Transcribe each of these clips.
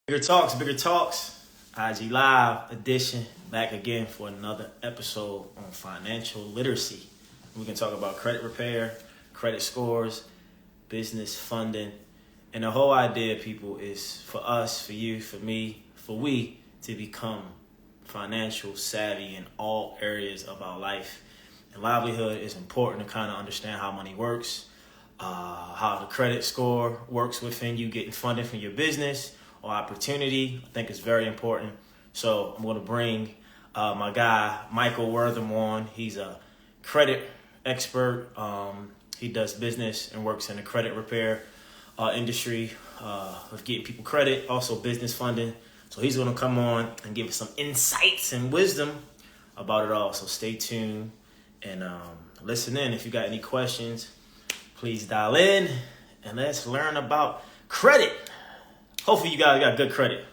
Bigger talks. IG Live edition, back again for another episode on financial literacy. We can talk about credit repair, credit scores, business funding, and the whole idea, people, is for us, for you, for me, for we to become financial savvy in all areas of our life. And livelihood is important to kind of understand how money works, how the credit score works within you getting funding for your business or opportunity. I think it's very important. So I'm going to bring my guy, Michael Wortham, on. He's a credit expert. He does business and works in the credit repair industry of getting people credit, also business funding. So he's going to come on and give us some insights and wisdom about it all. So stay tuned and listen in. If you got any questions, please dial in and let's learn about credit. Hopefully you guys got good credit.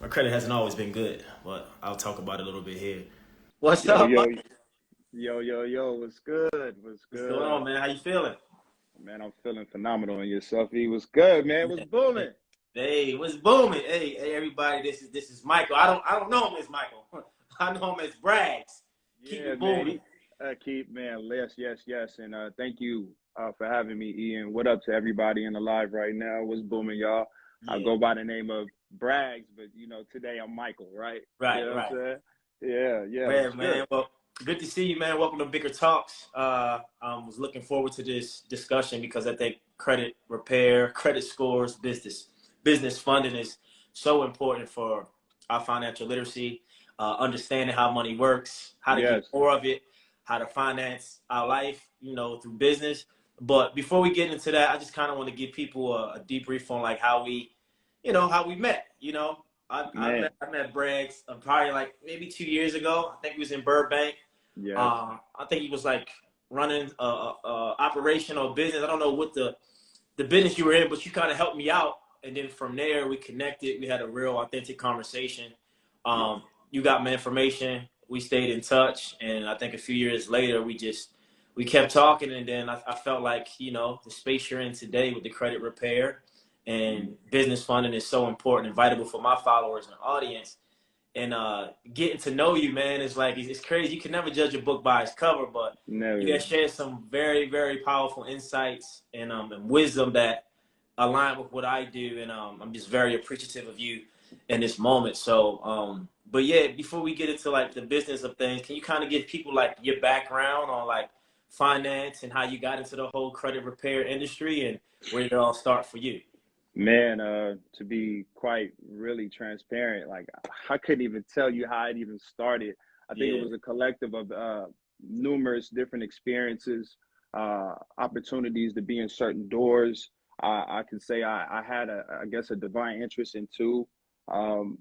My credit hasn't always been good, but I'll talk about it a little bit here. What's Yo, up, yo, Mike? yo, what's good? What's What's going good? on, man? How you feeling? Man, I'm feeling phenomenal. And yourself, E, what's good, man? What's booming? Hey, what's booming? Hey, everybody. This is Michael. I don't know him as Michael. I know him as Braggs. Keep Yeah, it man. booming. Man, yes. And thank you for having me, Ian. What up to everybody in the live right now? What's booming, y'all? I Yeah. go by the name of Braggs, but, today I'm Michael, right? You know what I'm Right. saying? Yeah, Man, what's good? man. Well, good to see you, man. Welcome to Bigger Talks. I was looking forward to this discussion because I think credit repair, credit scores, business funding is so important for our financial literacy, understanding how money works, how to get Yes. more of it, how to finance our life, through business. But before we get into that, I just kind of want to give people a debrief on like how we met. Man, I met Braggs probably like maybe 2 years ago. I think he was in Burbank. yes. I think he was like running operation or business. I don't know what the business you were in, but you kind of helped me out. And then from there, we connected. We had a real authentic conversation. Yeah. You got my information. We stayed in touch. And I think a few years later, we kept talking. And then I felt like, the space you're in today with the credit repair Mm. and business funding is so important and vital for my followers and audience. And getting to know you, man, is like it's crazy. You can never judge a book by its cover, but you Never. have shared some very, very powerful insights and wisdom that align with what I do, and I'm just very appreciative of you in this moment. So, but yeah, before we get into like the business of things, can you kind of give people like your background on like finance and how you got into the whole credit repair industry and where did it all start for you? Man, to be quite really transparent, like I couldn't even tell you how it even started. I think it Yeah. was a collective of numerous different experiences, opportunities to be in certain doors. I can say I had I guess, a divine interest um,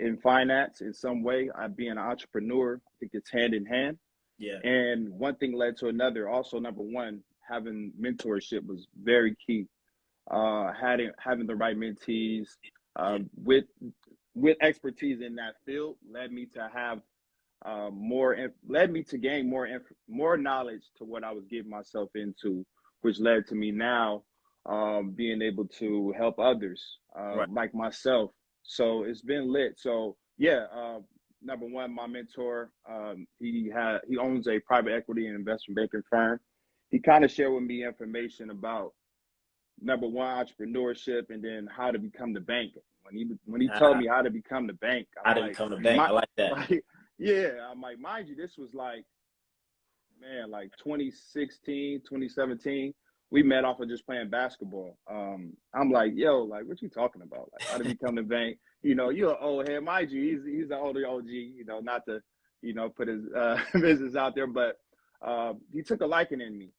in finance in some way. I being an entrepreneur, I think it's hand in hand. Yeah. And one thing led to another. Also, number one, having mentorship was very key. Having the right mentees Yeah. with expertise in that field led me to have led me to gain more knowledge to what I was getting myself into, which led to me now being able to help others Right. like myself. So it's been lit. So yeah, number one, my mentor, he owns a private equity and investment banking firm. He kind of shared with me information about number one, entrepreneurship, and then how to become the bank. When he told Ah, me how to become the bank, I'm how to like, become a bank. I like that. like, yeah, I'm like, mind you, this was like, man, like 2016, 2017. We met off of just playing basketball. I'm like, yo, like, what you talking about? Like, how to become the bank? You're an old head, mind you. He's an older OG. Not to, put his business out there, but he took a liking in me.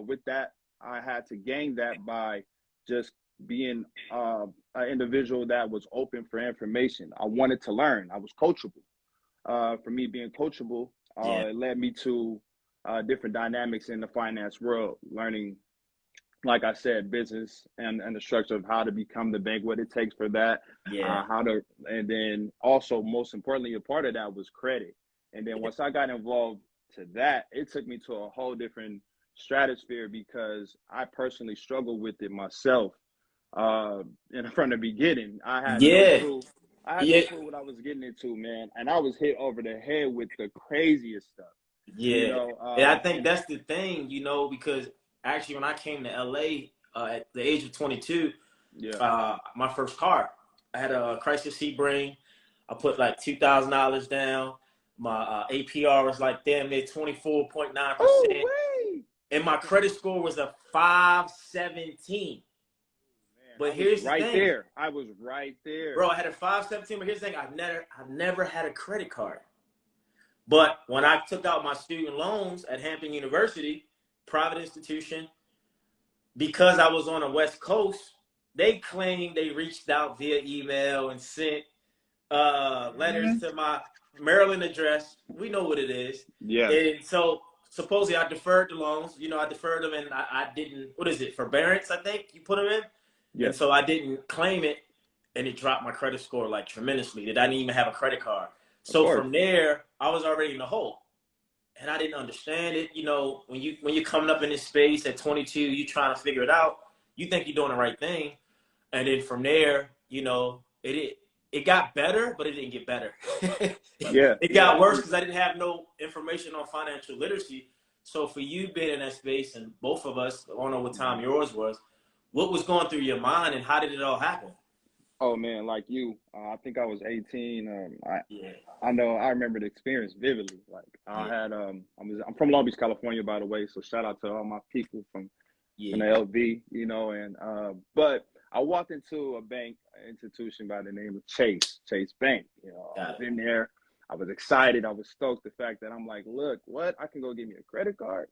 With that, I had to gain that by just being an individual that was open for information. I wanted to learn. I was coachable. For me being coachable, Yeah. it led me to different dynamics in the finance world, learning, like I said, business and the structure of how to become the bank, what it takes for that, Yeah. and then also most importantly, a part of that was credit. And then Yeah. once I got involved to that, it took me to a whole different stratosphere because I personally struggled with it myself. And from the beginning, I had no Yeah. clue. I had no Yeah, clue what I was getting into, man, and I was hit over the head with the craziest stuff. You yeah, know, yeah. I think and that's the thing, because actually when I came to LA at the age of 22, yeah. my first car, I had a Chrysler Sebring. I put like $2,000 down. My APR was like damn near 24.9%, Oh wait, and my credit score was a 517. man, But I was here's the right thing, there. I was right there. bro. I had a 517, but here's the thing: I've never had a credit card. But when I took out my student loans at Hampton University, private institution, because I was on the West Coast, they claimed they reached out via email and sent letters Mhm. to my Maryland address. We know what it is. Yes, And so supposedly I deferred the loans. I deferred them and I didn't, what is it, forbearance, I think you put them in. And yes, so I didn't claim it, and it dropped my credit score like tremendously. That I didn't even have a credit card. of So course. from there, I was already in the hole. And I didn't understand it. When you're coming up in this space at 22, you trying to figure it out. You think you're doing the right thing, and then from there, it got better, but it didn't get better. Yeah, It yeah. got worse because I didn't have no information on financial literacy. So for you being in that space, and both of us, I don't know what time Mhm. yours was, what was going through your mind, and how did it all happen? Oh man, like you, I think I was 18. Yeah, I know I remember the experience vividly. Like I yeah, had I'm from Long Beach, California, by the way. So shout out to all my people from yeah. the LV, and but I walked into a bank institution by the name of Chase Bank. I was Got it. in there. I was excited. I was stoked the fact that I'm like, look, what? I can go get me a credit card.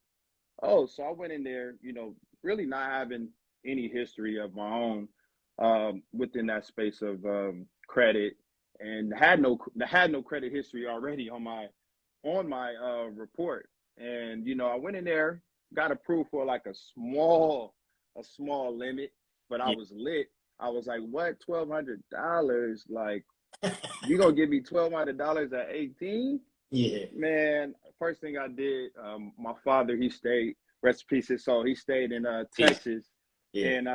Oh, so I went in there, really not having any history of my own within that space of credit, and had no credit history already on my report. And I went in there, got approved for like a small limit, but I Yeah, was lit. I was like, what, $1,200? Like, you gonna give me $1,200 at 18? yeah, Man, first thing I did, my father, he stayed, rest in peace his soul, he stayed in peace. Texas. Yeah, And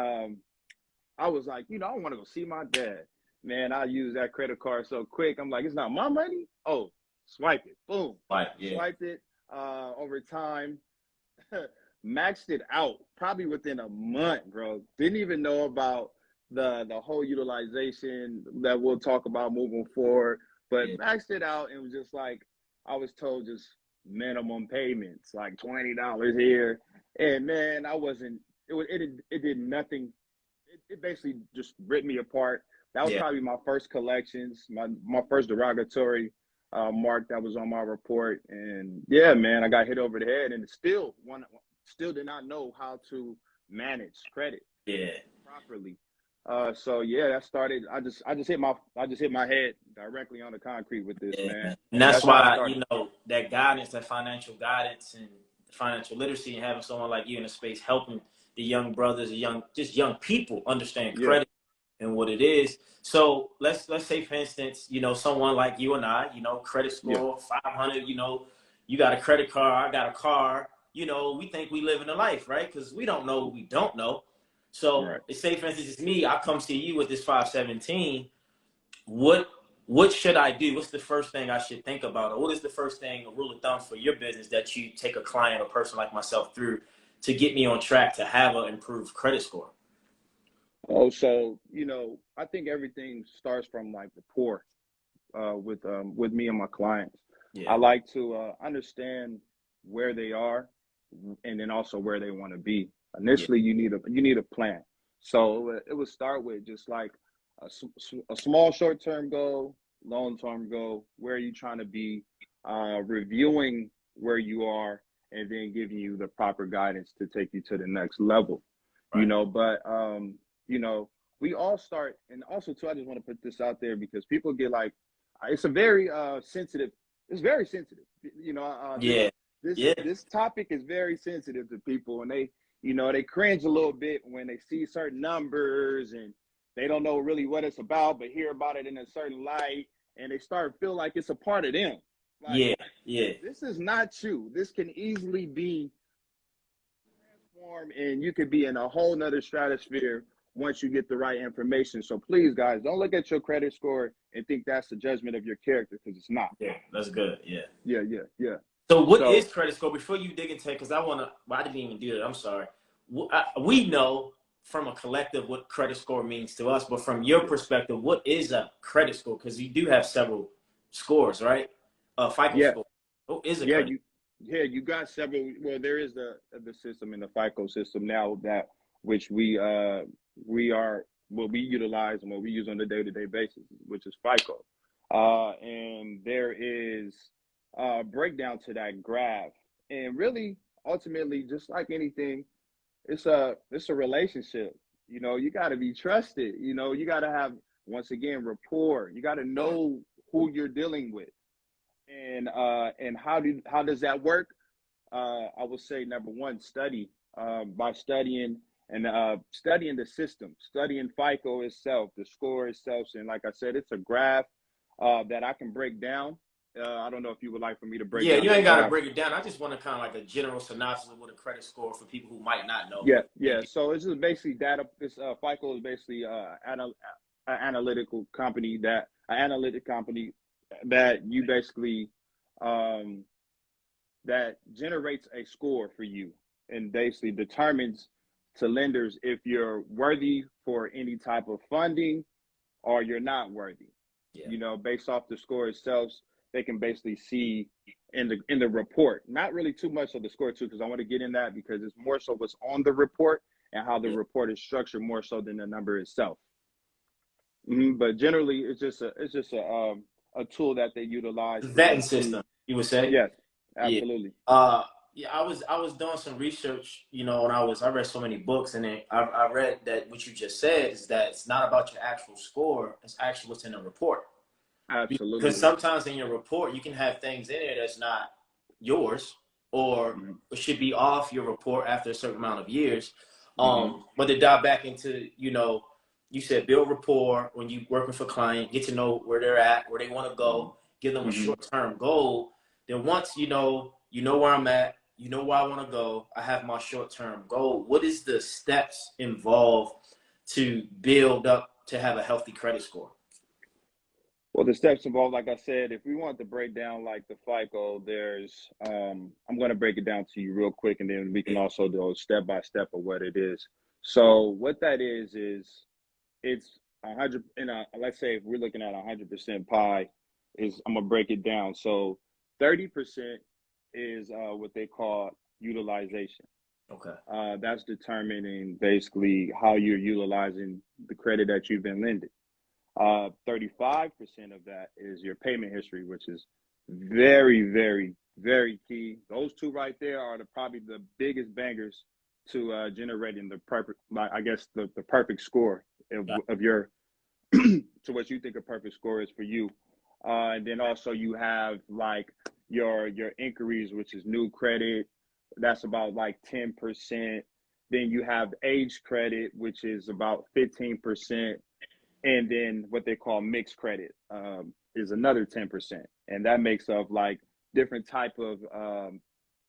I was like, I want to go see my dad. Man, I used that credit card so quick. I'm like, it's not my money. Oh, swipe it. Boom. like yeah, Swiped it over time. Maxed it out probably within a month, bro. Didn't even know about the whole utilization that we'll talk about moving forward, but yeah, maxed it out and was just like, I was told just minimum payments, like $20 here. And man, I wasn't, it did nothing. It basically just ripped me apart. That was yeah. probably my first collections, my first derogatory mark that was on my report. And yeah, man, I got hit over the head, and still did not know how to manage credit Yeah. properly. So yeah, that started. I just hit my head directly on the concrete with this, Yeah, man, man. And and that's that's how I why, started. that guidance, that financial guidance and financial literacy, and having someone like you in the space helping the young brothers, just young people understand Yeah, credit and what it is. So let's say, for instance, someone like you and I, credit yeah, score 500, you got a credit card, I got a car, we think we live in a life, right? Because we don't know what we don't know. So right. let's say, for instance, it's me, I come see you with this 517. What should I do? What's the first thing I should think about? Or what is the first thing, a rule of thumb for your business that you take a client or person like myself through to get me on track to have an improved credit score? Oh, so I think everything starts from like rapport with me and my clients. I Yeah. like to understand where they are, and then also where they want to be. Yeah. Initially, you need a plan. So it would start with just like a small short term goal, long term goal. Where are you trying to be? Reviewing where you are, and then giving you the proper guidance to take you to the next level. Right. But you know, we all start, and also too, I just want to put this out there because people get like, it's a very sensitive. It's very sensitive. This Yeah. this Yeah. this topic is very sensitive to people, and they cringe a little bit when they see certain numbers, and they don't know really what it's about, but hear about it in a certain light, and they start to feel like it's a part of them. Like, Yeah. Yeah. this is not you. This can easily be transformed, and you could be in a whole nother stratosphere once you get the right information. So please, guys, don't look at your credit score and think that's the judgment of your character, because it's not. Yeah, that's good. Yeah. So what So is credit score? Before you dig into it, because well, I didn't even do that. I'm sorry. We know from a collective what credit score means to us, but from your perspective, what is a credit score? Because you do have several scores, right? FICO yeah, score. What is a yeah, credit? you got several. Well, there is the system in the FICO system now, that which we are what we utilize and what we use on a day-to-day basis, which is FICO. And there is a breakdown to that graph. And really, ultimately, just like anything, it's a relationship. You know, you got to be trusted. You know, you got to have, once again, rapport. You got to know who you're dealing with. And how does that work? I would say number one, study. By studying and studying the system, studying FICO itself, the score itself. And like I said, it's a graph that I can break down. I don't know if you would like for me to break Yeah, down you that ain't got to graph. break it down. I just want to kind of like a general synopsis of what a credit score for people who might not know. Yeah. So this is basically data. This FICO is basically an analytical company that you basically that generates a score for you, and basically determines to lenders if you're worthy for any type of funding or you're not worthy. Yeah. You know, based off the score itself, they can basically see in the report. Not really too much of the score too, because I want to get in that, because it's more so what's on the report and how the report is structured more so than the number itself. But generally, it's just a tool that they utilize to Vetting basically. system, you would say. Yes, Yeah. absolutely. Yeah, I was doing some research, you know, and I read so many books, and then I read that what you just said is that it's not about your actual score, it's actually what's in the report. Absolutely. Because sometimes in your report you can have things in there that's not yours, or it should be off your report after a certain amount of years. But to dive back into, you know, you said build rapport when you working for client, get to know where they're at, where they want to go, give them a short-term goal. Then once you know where I'm at, you know where I want to go, I have my short-term goal. What is the steps involved to build up to have a healthy credit score? Well, the steps involved, like I said, if we want to break down like the FICO, there's I'm going to break it down to you real quick, and then we can also do step by step of what it is. So what that is it's 100, and let's say if we're looking at 100% pie, is I'm gonna break it down. So 30% is what they call utilization. Okay. That's determining basically how you're utilizing the credit that you've been lending. 35% of that is your payment history, which is very, very, very key. Those two right there are probably the biggest bangers to generating the perfect, I guess, the perfect score of your to what you think a perfect score is for you. And then also you have like your inquiries, which is new credit. That's about like 10%. Then you have age credit, which is about 15%. And then what they call mixed credit is another 10%. And that makes up like different type of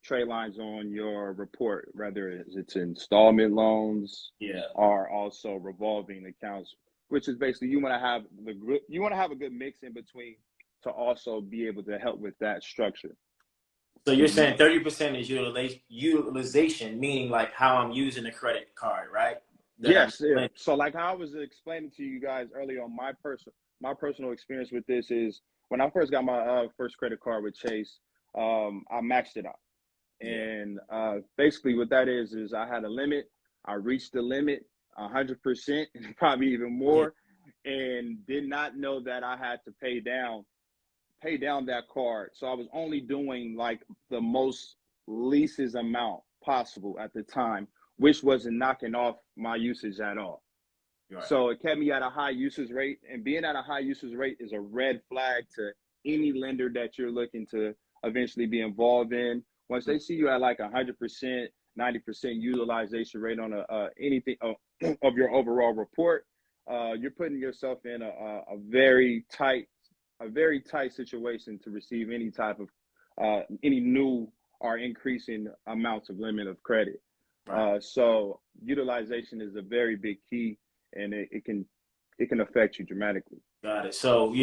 trade lines on your report, whether it's installment loans or also revolving accounts, which is basically you want to have a good mix in between to also be able to help with that structure. So you're saying 30% is utilization, meaning like how I'm using the credit card, right? Yes. Yeah. So like how I was explaining to you guys earlier on, my personal experience with this is when I first got my first credit card with Chase, I maxed it out. And basically what that is I had a limit. I reached the limit 100%, probably even more, and did not know that I had to pay down that card. So I was only doing like the most leases amount possible at the time, which wasn't knocking off my usage at all. Right. So it kept me at a high usage rate, and being at a high usage rate is a red flag to any lender that you're looking to eventually be involved in. Once they see you at like 100%, 90% utilization rate on anything of your overall report, you're putting yourself in a very tight situation to receive any type of any new or increasing amounts of limit of credit. Right. So utilization is a very big key. and it can affect you dramatically. Got it. So,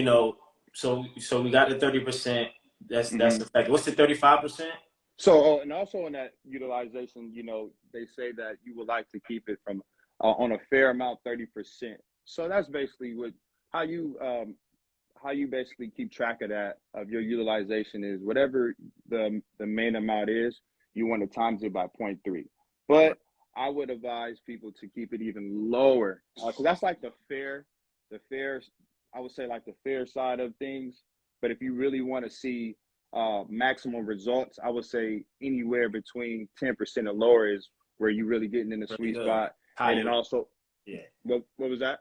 so we got the 30%. That's Hmm. the fact. What's the 35%? So, and also in that utilization, they say that you would like to keep it from on a fair amount, 30%. So that's basically how you how you basically keep track of that of your utilization is whatever the main amount is, you want to times it by point 0.3. Right. But I would advise people to keep it even lower because that's like the fair. I would say like the fair side of things. But if you really want to see maximum results, I would say anywhere between 10% or lower is where you really getting in the Really sweet good. spot. And then Higher. also, Yeah. what was that?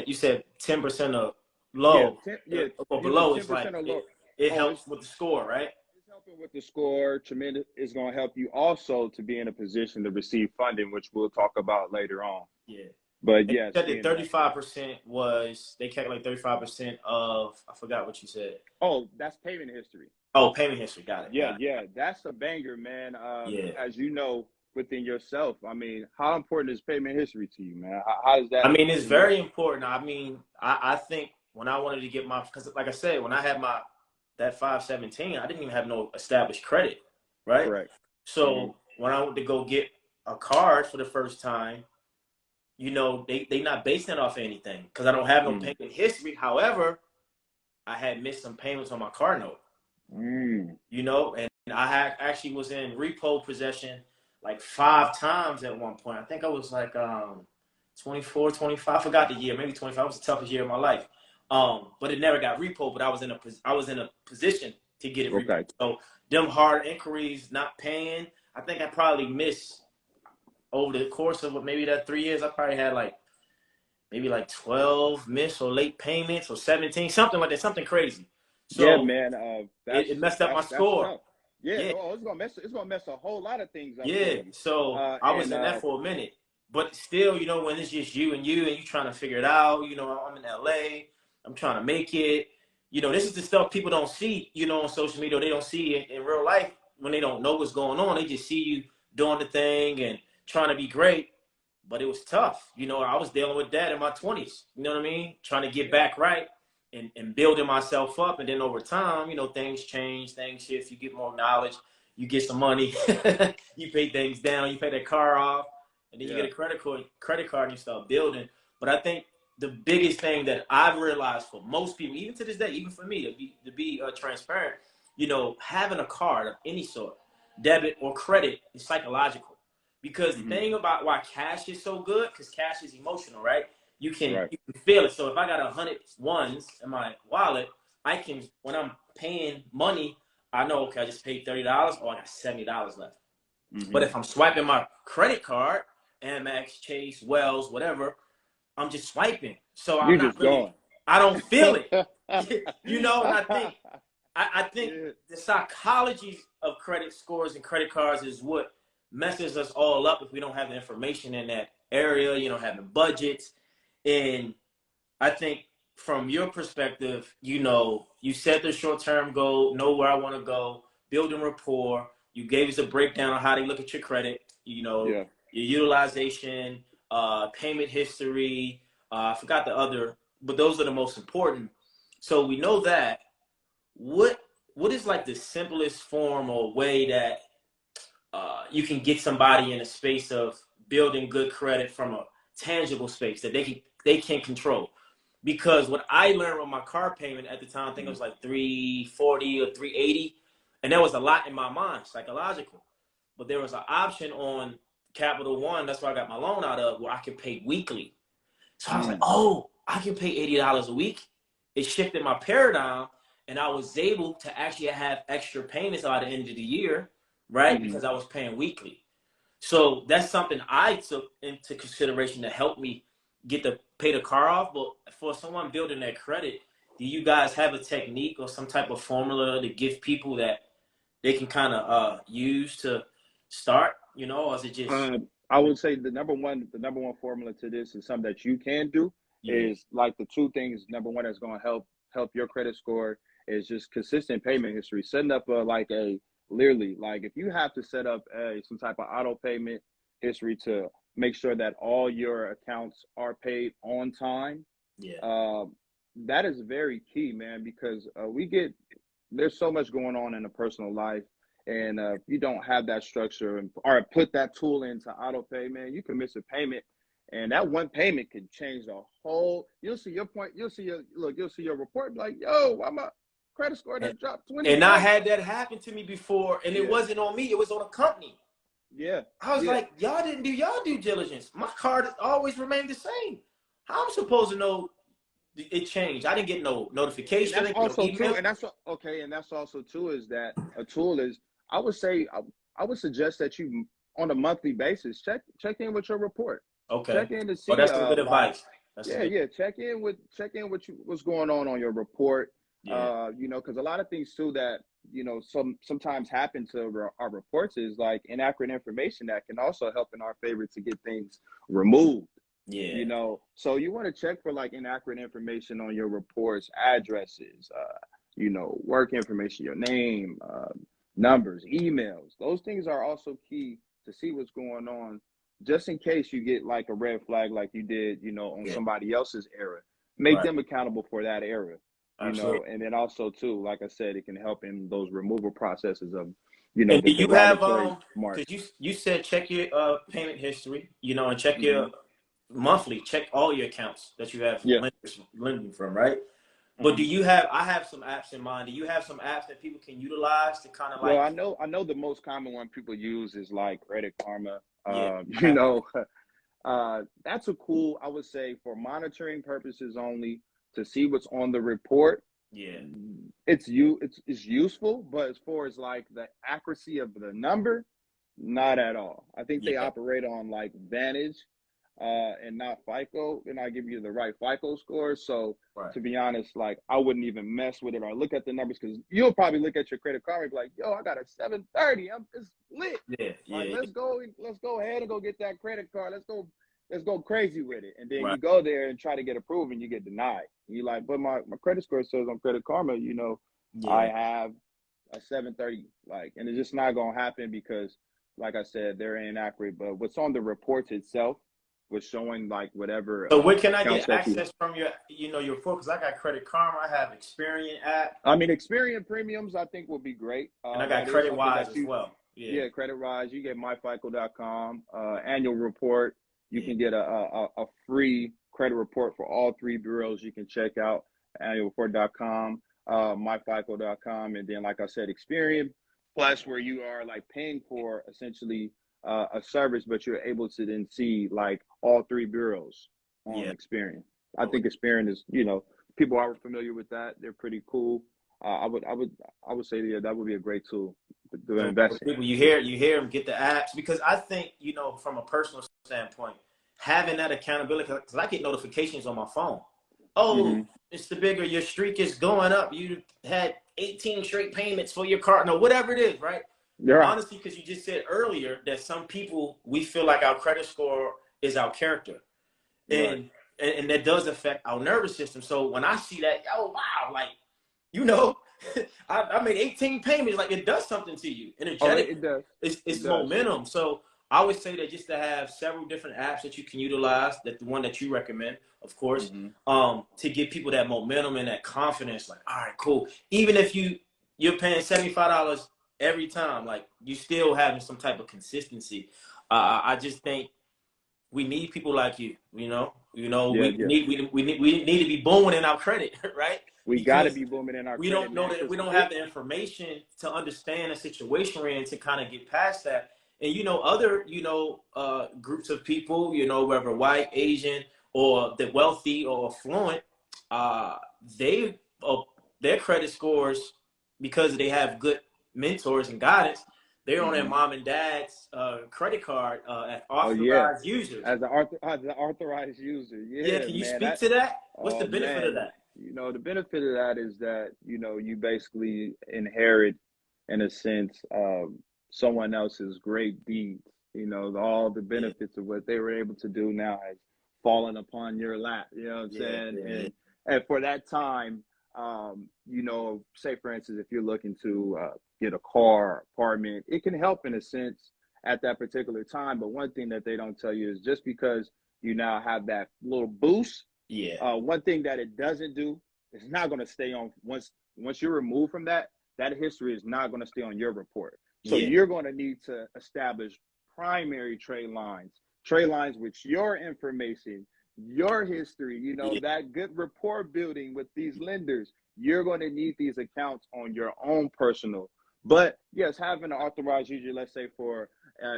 You said 10% of Yeah, low, 10, or either below is like 10% or lower. it Oh, helps with the score, right? it's helping with the score. Tremendous. It's going to help you also to be in a position to receive funding, which we'll talk about later on. Yeah. But And you yes, said that being in that space. 35% was they calculate 35% of I forgot what you said. Oh, that's payment history. Oh, payment history. Got it. Yeah, Got it. yeah, that's a banger, man. Yeah. As you know, within yourself, I mean, how important is payment history to you, man? How does that I mean, it's in your? very important. I mean, I think when I wanted to get because like I said, when I had that 517, I didn't even have no established credit, right? Correct. Hmm. So when I went to go get a card for the first time, they not basing it off of anything because I don't have no Mm. payment history. However, I had missed some payments on my car note, Mm. and I had actually was in repo possession like 5 times at one point. I think I was like 24, 25. I forgot the year, maybe 25. It was the toughest year of my life. But it never got repo. But I was in a position to get it repo. Okay. So them hard inquiries not paying. I think I probably missed over the course of maybe that 3 years. I probably had maybe like 12 missed or late payments or 17, something like that, something crazy. Yeah, So man. it messed up my That's score. tough. Yeah. Yeah, No, it's gonna mess a whole lot of things up for yeah. you. So I was And in that for a minute. But still, when it's just you and you trying to figure it out, I'm in LA, I'm trying to make it. This is the stuff people don't see, on social media. They don't see it in real life when they don't know what's going on. They just see you doing the thing and trying to be great. But it was tough. I was dealing with that in my 20s. You know what I mean? Trying to get back right and building myself up. And then over time, things change, things shift. You get more knowledge, you get some money, you pay things down, you pay that car off, and then you get a credit card and you start building. But I think the biggest thing that I've realized for most people, even to this day, even for me, to be transparent, having a card of any sort, debit or credit, is psychological. Because the thing about why cash is so good, because cash is emotional, right? You can right. you can feel it. So if I got 100 ones in my wallet, I can when I'm paying money, I know okay, I just paid $30 or I got $70 left. But Hmm. if I'm swiping my credit card, Amex, Chase, Wells, whatever, I'm just swiping. So I'm You're not just really, going. I don't feel it. And Yeah. I think the psychology of credit scores and credit cards is what messes us all up if we don't have the information in that area, having budgets. And I think from your perspective, you set the short term goal, know where I want to go, building rapport. You gave us a breakdown on how they look at your credit, Yeah. your utilization, payment history. I forgot the other, but those are the most important. So we know that. What what is like the simplest form or way that you can get somebody in a space of building good credit from a tangible space that they can control? Because what I learned with my car payment at the time, I think it was like 340 or 380, and that was a lot in my mind, psychological. But there was an option on Capital One, that's where I got my loan out of, where I could pay weekly. So I was like, Mm. oh, I can pay $80 a week. It shifted my paradigm, and I was able to actually have extra payments at the end of the year, right? Hmm. Because I was paying weekly. So that's something I took into consideration to help me pay the car off. But for someone building that credit, do you guys have a technique or some type of formula to give people that they can kind of use to start? Or is it just I would say the number one formula to this is something that you can do yeah, is like the two things. Number one that's going to help your credit score is just consistent payment history. Setting up literally like if you have to set up some type of auto payment history to make sure that all your accounts are paid on time. Yeah. That is very key, man, because there's so much going on in a personal life. And if you don't have that structure or put that tool into auto pay, man, you can miss a payment. And that one payment can change the whole. You'll see your point. You'll see your report. Like, yo, why my credit score done dropped 20 And I points? had that happen to me before, and it wasn't on me. It was on a company. Yeah. I was like, y'all didn't do y'all due diligence. My card always remained the same. How am I supposed to know it changed? I didn't get no notification. And that's also no email. too. And that's okay. And that's also too is that a tool is. I would say I would suggest that you on a monthly basis check in with your report. Okay. Check in to see. That's some good advice. Check in with what's going on your report. Yeah. Because a lot of things too that sometimes happen to our reports is like inaccurate information that can also help in our favor to get things removed. Yeah. So you want to check for like inaccurate information on your reports, addresses, work information, your name, numbers, emails. Those things are also key to see what's going on, just in case you get like a red flag like you did, on somebody else's error. Make them accountable for that error, Absolutely. and then also too, like I said, it can help in those removal processes of, and the do you have marks. because you said check your payment history, and check your monthly, check all your accounts that you have lending from, right? But do you have? I have some apps in mind. Do you have some apps that people can utilize to kind of like? Well, I know the most common one people use is like Credit Karma. That's a cool. I would say for monitoring purposes only to see what's on the report. Yeah, it's useful, but as far as like the accuracy of the number, not at all. I think they operate on like Vantage. And not FICO, and I give you the right FICO score. So to be honest, like I wouldn't even mess with it or look at the numbers because you'll probably look at your Credit Card and be like, "Yo, I got a 730. It's lit. Let's go ahead and go get that credit card. Let's go crazy with it." And then you go there and try to get approved, and you get denied. And you're like, "But my credit score says on Credit Karma, I have a 730." And it's just not gonna happen because, like I said, they're inaccurate. But what's on the reports itself was showing like whatever. So where can I get access from your report? Because I got Credit Karma, I have Experian app. I mean, Experian premiums I think will be great. And I got Credit Wise as well. Yeah, Credit Wise. You get myfico.com annual report. You can get a free credit report for all three bureaus. You can check out annualreport.com, myfico.com, and then like I said, Experian Plus, where you are like paying for essentially a service, but you're able to then see like all three bureaus on Experian. I think Experian is, people are familiar with that. They're pretty cool. I would say that would be a great tool to invest in. People, you hear them get the apps because I think from a personal standpoint, having that accountability because I get notifications on my phone. Oh, Mr. Bigger, your streak is going up. You had 18 straight payments for your card, no, whatever it is, right? Honestly, because you just said earlier that some people, we feel like our credit score is our character. And that does affect our nervous system. So when I see that, oh, wow, like, I made 18 payments. Like, it does something to you. Energetic. It does. It's momentum. So I would say that just to have several different apps that you can utilize, that the one that you recommend, of course, to give people that momentum and that confidence. Like, all right, cool. Even if you're paying $75 every time, like you still having some type of consistency. I just think we need people like you. We need to be booming in our credit, right? We got to be booming in our credit. We don't know that we don't have the information to understand the situation we're in to kind of get past that. And other groups of people, whether white, Asian, or the wealthy or affluent, their credit scores, because they have good mentors and guidance, they're on their mom and dad's credit card as authorized users. As an authorized user. Yeah, can you speak to that? What's the benefit of that? The benefit of that is that, you basically inherit, in a sense, someone else's great deeds. All the benefits of what they were able to do now has fallen upon your lap. You know what I'm saying? And for that time, say for instance, if you're looking to get a car, apartment, it can help in a sense at that particular time. But one thing that they don't tell you is just because you now have that little boost, one thing that it doesn't do, it's not going to stay on once you're removed from that. That history is not going to stay on your report. So you're going to need to establish primary trade lines with your information, your history, you know, that good rapport building with these lenders. You're going to need these accounts on your own personal. But yes, having an authorized user, let's say for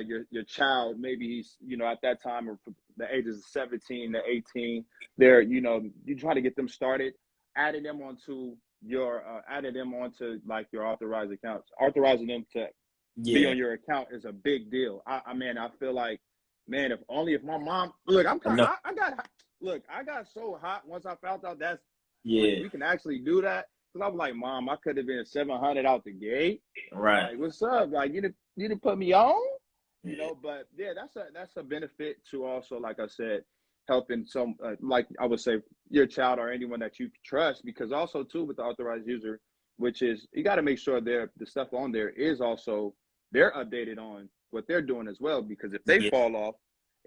your child, maybe he's, you know, at that time, or for the ages of 17 to 18, they're, you know, you try to get them started, adding them onto like your authorized accounts, authorizing them to be on your account is a big deal. I mean, I feel like, man, if my mom, look, I got so hot once I found out that's we can actually do that. Cause I was like, Mom, I could have been 700 out the gate. Right. Like, what's up? Like, you didn't put me on, you know. But yeah, that's a benefit to also, like I said, helping some, like I would say, your child or anyone that you trust. Because also too with the authorized user, which is you got to make sure the stuff on there is also they're updated on what they're doing as well. Because if they fall off,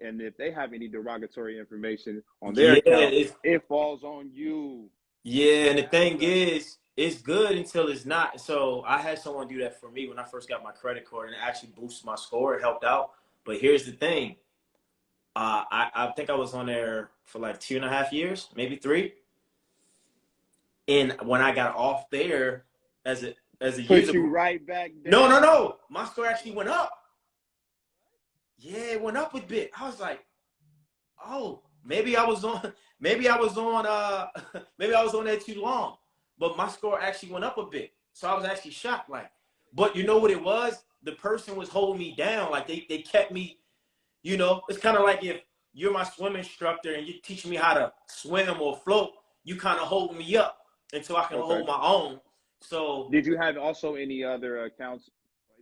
and if they have any derogatory information on their account, it falls on you. Yeah, and the thing is, it's good until it's not. So I had someone do that for me when I first got my credit card, and it actually boosted my score. It helped out. But here's the thing. I think I was on there for like 2.5 years, maybe 3. And when I got off there as a Put user, you right back down. No. My score actually went up. Yeah, it went up a bit. I was like, oh, maybe I was on maybe I was on there too long. But my score actually went up a bit. So I was actually shocked. Like, but you know what it was? The person was holding me down. Like they kept me, you know, it's kind of like if you're my swim instructor and you're teaching me how to swim or float, you kind of hold me up until I can hold my own. So did you have also any other accounts?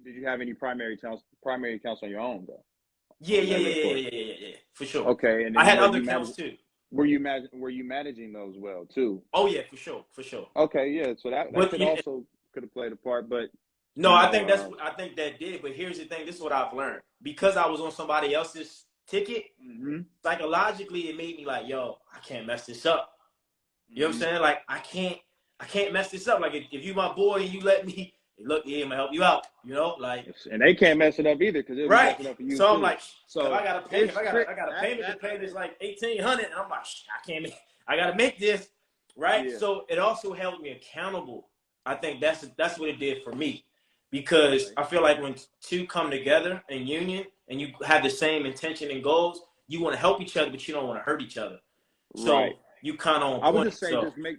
Did you have any primary accounts on your own though? Yeah, for sure. Okay, and I had other accounts too. Were you managing those well too? Oh yeah, for sure. Okay, yeah. So that could have played a part, but no, I think that did. But here's the thing: this is what I've learned because I was on somebody else's ticket. Psychologically, it made me like, yo, I can't mess this up. You know what I'm saying? Like I can't mess this up. Like if you my boy and you let me. Look, I'm gonna help you out, you know, like, and they can't mess it up either because they'll be messing up for you. So too. I'm like, so I got a payment, I got a payment to pay this like $1,800, and I'm like, I gotta make this, right? Yeah. So it also held me accountable. I think that's what it did for me, because I feel like when two come together in union and you have the same intention and goals, you want to help each other, but you don't want to hurt each other. So you kind of. I would just say,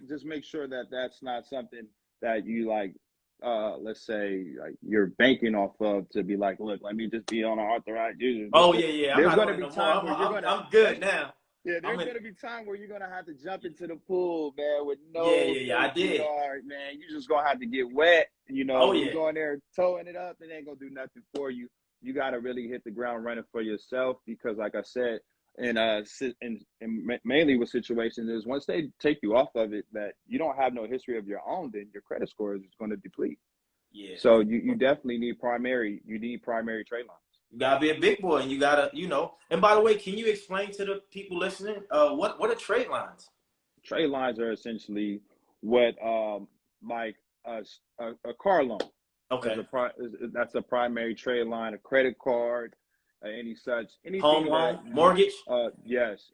just make sure that that's not something that you like. Let's say like you're banking off of to be like, look, let me just be on an authorized user. Oh yeah. There's going to be time where you're going to. I'm good now. Yeah, there's going to be time where you're going to have to jump into the pool, man, with no. Yeah, I did. Man, you just going to have to get wet. You know, you're going there towing it up, it ain't going to do nothing for you. You got to really hit the ground running for yourself because, like I said, and mainly with situations is once they take you off of it, that you don't have no history of your own, then your credit score is going to deplete. Yeah. So you definitely need primary trade lines. You gotta be a big boy, and you gotta, you know. And by the way, can you explain to the people listening what are trade lines? Trade lines are essentially what like a car loan. Okay. That's a primary trade line. A credit card. Anything home mortgage. Yes,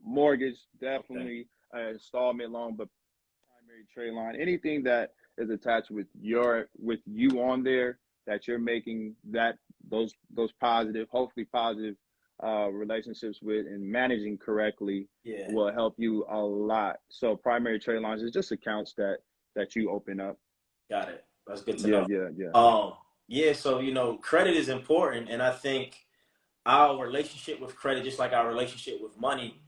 mortgage, definitely installment loan, but primary trade line, anything that is attached with you on there that you're making those positive, hopefully positive relationships with and managing correctly will help you a lot. So primary trade lines is just accounts that you open up. Got it. That's good to know. Yeah, so, you know, credit is important, and I think our relationship with credit, just like our relationship with money,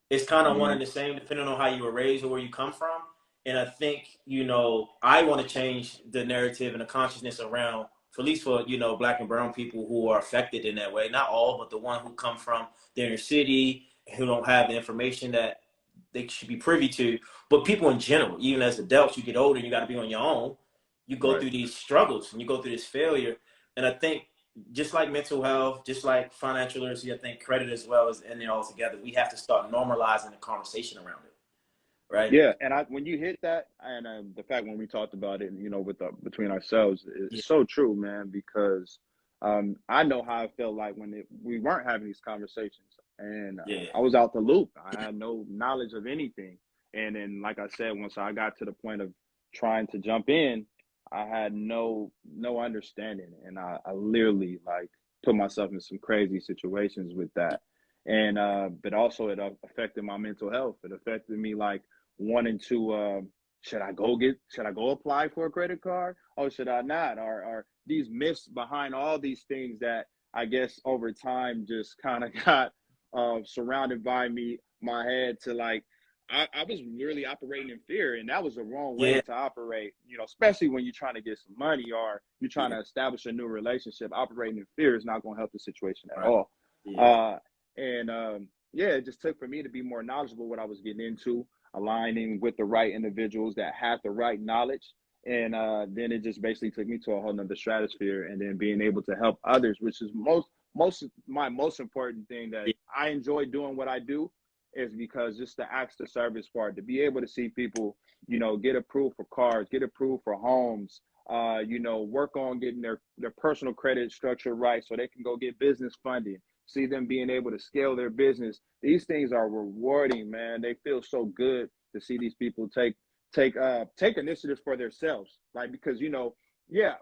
is kind of one and the same depending on how you were raised or where you come from. And I think, you know, I want to change the narrative and the consciousness around, at least for, you know, Black and brown people who are affected in that way. Not all, but the one who come from the inner city, who don't have the information that they should be privy to. But people in general, even as adults, you get older, you got to be on your own. You go through these struggles and you go through this failure. And I think just like mental health, just like financial literacy, I think credit as well is in there all together. We have to start normalizing the conversation around it, right? Yeah, and when you hit that, and the fact when we talked about it, with between ourselves, Yeah, it's so true, man. Because I know how I felt like when we weren't having these conversations, and yeah, I was out the loop. I had no knowledge of anything, and then, like I said, once I got to the point of trying to jump in, I had no understanding, and I literally like put myself in some crazy situations with that, and but also it affected my mental health. It affected me like wanting to should I go apply for a credit card, or should I not, or these myths behind all these things that I guess over time just kind of got surrounded by my head to like I was really operating in fear, and that was the wrong way yeah, to operate, especially when you're trying to get some money or you're trying yeah, to establish a new relationship. Operating in fear is not going to help the situation at right, all. yeah, And yeah, it just took for me to be more knowledgeable what I was getting into, aligning with the right individuals that had the right knowledge. And then it just basically took me to a whole nother stratosphere, and then being able to help others, which is my most important thing that yeah, I enjoy doing what I do, is because just the acts of service part, to be able to see people, get approved for cars, get approved for homes, work on getting their personal credit structure right so they can go get business funding, see them being able to scale their business. These things are rewarding, man. They feel so good to see these people take initiatives for themselves. Like, because yeah,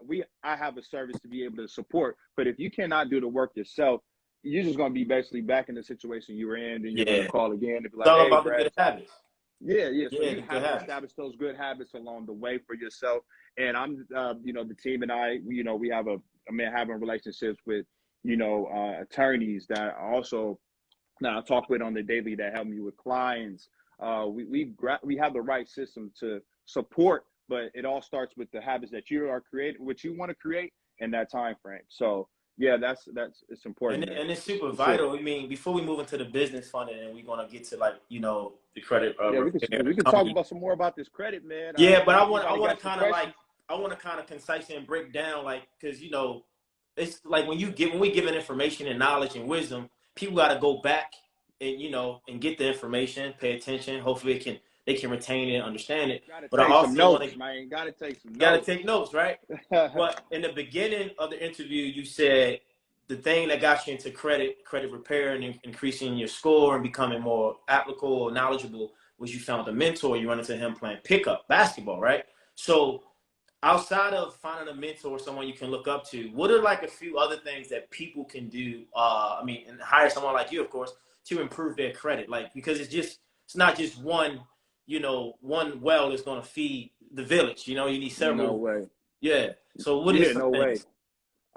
I have a service to be able to support, but if you cannot do the work yourself, you're just going to be basically back in the situation you were in. Then you're going to yeah. call again and be It's like, all hey, about the Brad, good habits. yeah. So Yeah, you the good have to habits. establish those good habits along the way for yourself. And I'm, the team and I, we have having relationships with, attorneys that also that I talk with on the daily that help me with clients. We have the right system to support, but it all starts with the habits that you are creating, what you want to create in that time frame. So yeah, that's it's And important, man. and it's super For sure. vital. I mean, before we move into the business funding, and we're gonna get to like the credit Yeah, repair we could talk company. about some more about this credit, man. Yeah, but I Anybody want got to some kind of like questions? I want to kind of concise and break down like because it's like when we giving information and knowledge and wisdom, people got to go back and and get the information, pay attention. Hopefully, they can retain it and understand it. Got to But I take some also want notes, to man. Got to take some got to notes. take notes, right? But in the beginning of the interview, you said the thing that got you into credit repair and increasing your score and becoming more applicable or knowledgeable was you found a mentor. You run into him playing pickup basketball, right? So outside of finding a mentor or someone you can look up to, what are like a few other things that people can do? And hire someone like you, of course, to improve their credit. Like because it's not just one well is going to feed the village. You need No several. way. Yeah. So what is Yeah, some no way. things?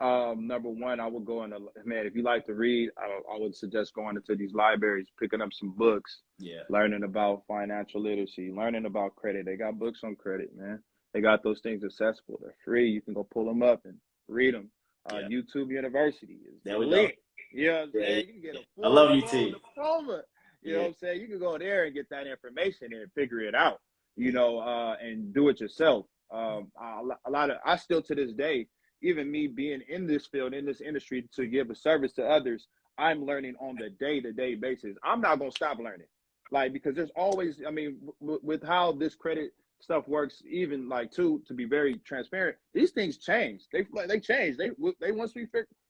Number one, I would go into, man, if you like to read, I would suggest going into these libraries, picking up some books, Yeah. learning about financial literacy, learning about credit. They got books on credit, man. They got those things accessible. They're free. You can go pull them up and read them. Yeah. YouTube University is There we go. lit. You know what I'm Yeah, yeah, saying? You can get yeah. a I love full blown UT. diploma. You know Yeah. what I'm saying? You can go there and get that information and figure it out, and do it yourself. I still to this day, even me being in this field, in this industry to give a service to others, I'm learning on the day-to-day basis. I'm not going to stop learning. Like, because there's always, with how this credit stuff works, even like to be very transparent, these things change. They change. They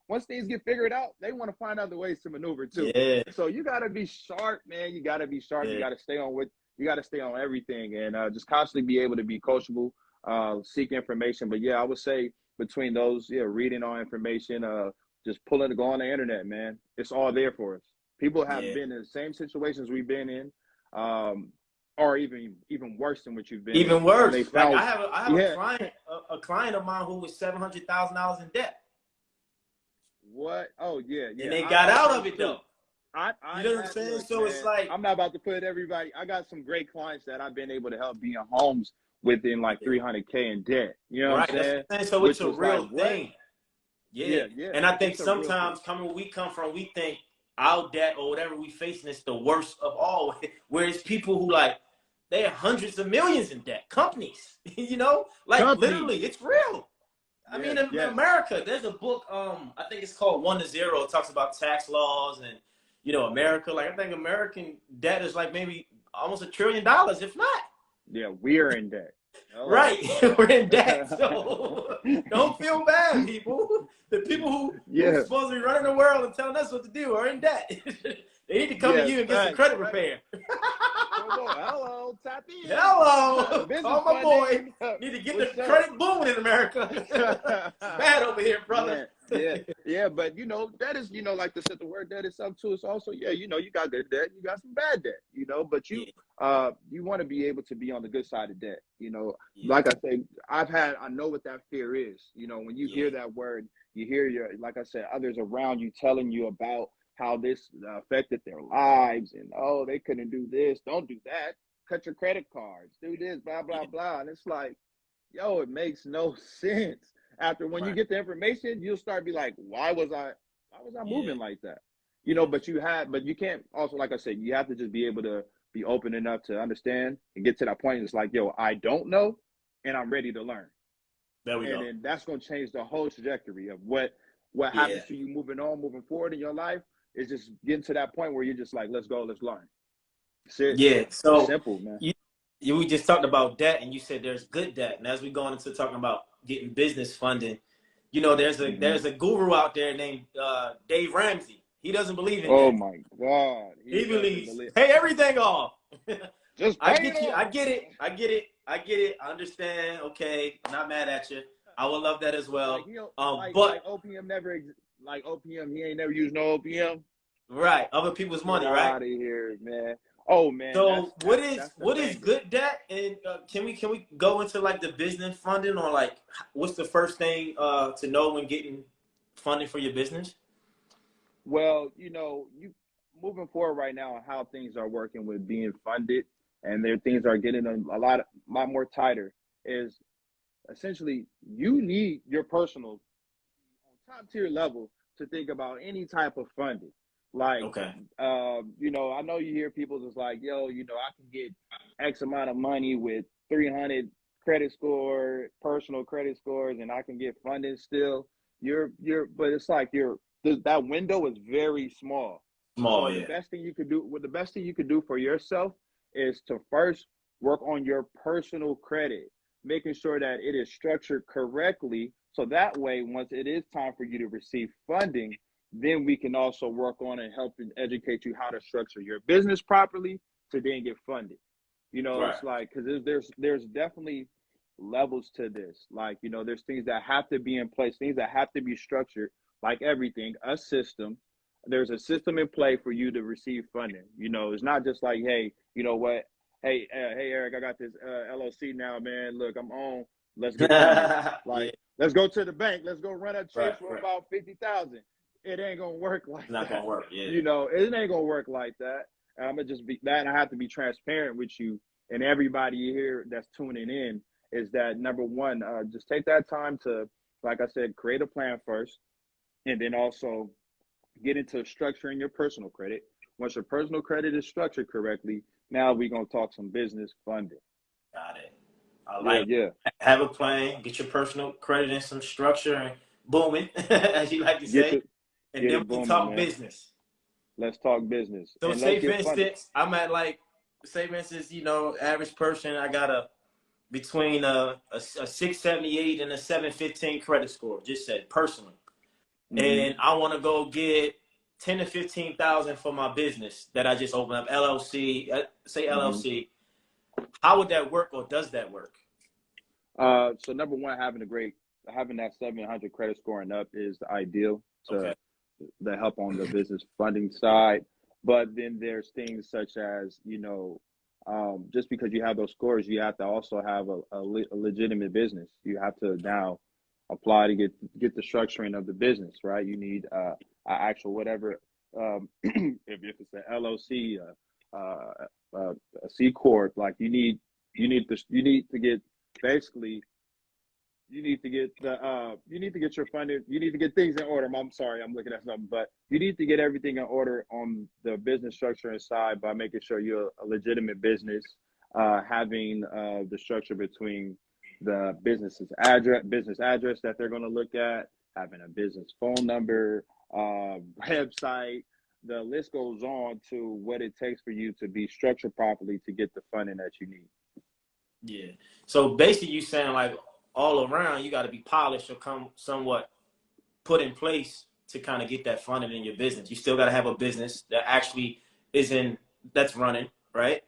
once things get figured out, they want to find other ways to maneuver too. Yeah. So you got to be sharp, man. You got to be sharp. You Yeah. got to stay on you got to stay on everything, and just constantly be able to be coachable, seek information. But yeah, I would say between those, yeah, reading all information, just go on the internet, man. It's all there for us. People have Yeah. been in the same situations we've been in, or even worse than what you've been in, Even and they worse. Like found, I have a yeah, client a client of mine who was $700,000 in debt. what? Oh yeah, And yeah. they I've got had out of those it too. though. You I've know what I'm had saying? look, So it's man. like I'm not about to put everybody. I got some great clients that I've been able to help be in homes within like yeah. 300K in debt. You know what I'm Right. That's what saying? I'm saying. So it's Which a was like, real what? thing. Yeah. Yeah, yeah. And I think It's a real thing. sometimes coming where we come from, we think our debt or whatever we facing is the worst of all. Whereas people who like they have hundreds of millions in debt, companies, like Companies. literally, it's real. I mean, Yeah, in yes, America, there's a book. I think it's called One to Zero. It talks about tax laws and America. Like I think American debt is like maybe almost $1 trillion, if not. yeah. We're in debt. Hello. Right, we're in debt, so don't feel bad, people. The people who's Yeah, supposed to be running the world and telling us what to do are in debt. They need to come to yes, you and get some facts, credit facts. repair. Come on, hello, tap in. Hello, Business call my boy. funding. Need to get the What's up? credit booming in America. It's bad over here, brother. Man, yeah, yeah, but that is, like to set the word debt itself too. It's also, yeah, you got good debt, you got some bad debt, but Yeah, you want to be able to be on the good side of debt. yeah, Like I say, I know what that fear is. When you yeah. hear that word, you hear like I said, others around you telling you about how this affected their lives, and oh, they couldn't do this, don't do that, cut your credit cards, do this, blah blah Yeah. blah, and it's like, yo, it makes no sense. After when you Right. get the information, you'll start be like, why was I Yeah, moving like that? yeah. But you can't also, like I said, you have to just be able to be open enough to understand and get to that point. It's like, yo, I don't know, and I'm ready to learn. There we And go. then that's gonna change the whole trajectory of what Yeah, happens to you moving forward in your life. Is just getting to that point where you're just like, let's go, let's learn. That's it. yeah. It's So simple, man. we just talked about debt, and you said there's good debt, and as we go into talking about getting business funding, Hmm. there's a guru out there named Dave Ramsey. He doesn't believe in Oh debt. my God, he He doesn't believes believe. pay everything off. Just I pay it get you. I off. get it. I get it. I get it. I understand. Okay, I'm not mad at you. I would love that as Like well. he don't like But OPM never like OPM. He ain't never used no OPM. right, other people's Get money, right? out of here, man. Oh man, that's So that's that's the what is banger. good debt? And can we go into like the business funding, or like what's the first thing to know when getting funding for your business? Well, you moving forward right now on how things are working with being funded, and their things are getting a lot more tighter. Is essentially you need your personal on top tier level to think about any type of funding. Like, Okay. I know you hear people just like, yo, I can get X amount of money with 300 credit score, personal credit scores, and I can get funding still. But it's like that window is very small. Small, So yeah. the best thing you could do for yourself is to first work on your personal credit, making sure that it is structured correctly. So that way, once it is time for you to receive funding, then we can also work on and help and educate you how to structure your business properly to then get funded. Right. It's like, because there's definitely levels to this. Like, there's things that have to be in place, things that have to be structured, like everything, a system. There's a system in play for you to receive funding. It's not just like, hey, you know what? Hey, Eric, I got this LLC now, man. Look, I'm on. Let's get funded. Yeah. Like, let's go to the bank. Let's go run a Right. chase for Right. about 50,000. It ain't gonna work like It's not that. gonna work. Yeah. It ain't gonna work like that. I'm gonna just be that, and I have to be transparent with you and everybody here that's tuning in. Is that number one? Just take that time to, like I said, create a plan first, and then also get into structuring your personal credit. Once your personal credit is structured correctly, now we're gonna talk some business funding. Got it. I Yeah, like yeah. have a plan, get your personal credit and some structure and booming, as you like to Get say, the and get then it we booming, talk man. business. Let's talk business So and let's say for get funded. instance, I'm at like say for instance, average person, I got a between a 678 and a 715 credit score, just said personally. Hmm. And I want to go get 10 to 15,000 for my business that I just opened up, LLC, say Hmm. LLC. How would that work, or does that work? So number one, having that 700 credit score and up is the ideal Okay. to the help on the business funding side. But then there's things such as, just because you have those scores, you have to also have a legitimate business. You have to now apply to get the structuring of the business, right? You need a actual whatever, if it's an LLC, a C corp, like you need to get basically you need to get your funding, you need to get things in order. I'm sorry, I'm looking at something, but you need to get everything in order on the business structure side by making sure you're a legitimate business, having the structure between the business address that they're going to look at, having a business phone number, website. The list goes on to what it takes for you to be structured properly to get the funding that you need. Yeah. So basically, you saying like all around, you got to be polished or come somewhat put in place to kind of get that funding in your business. You still got to have a business that actually that's running, right?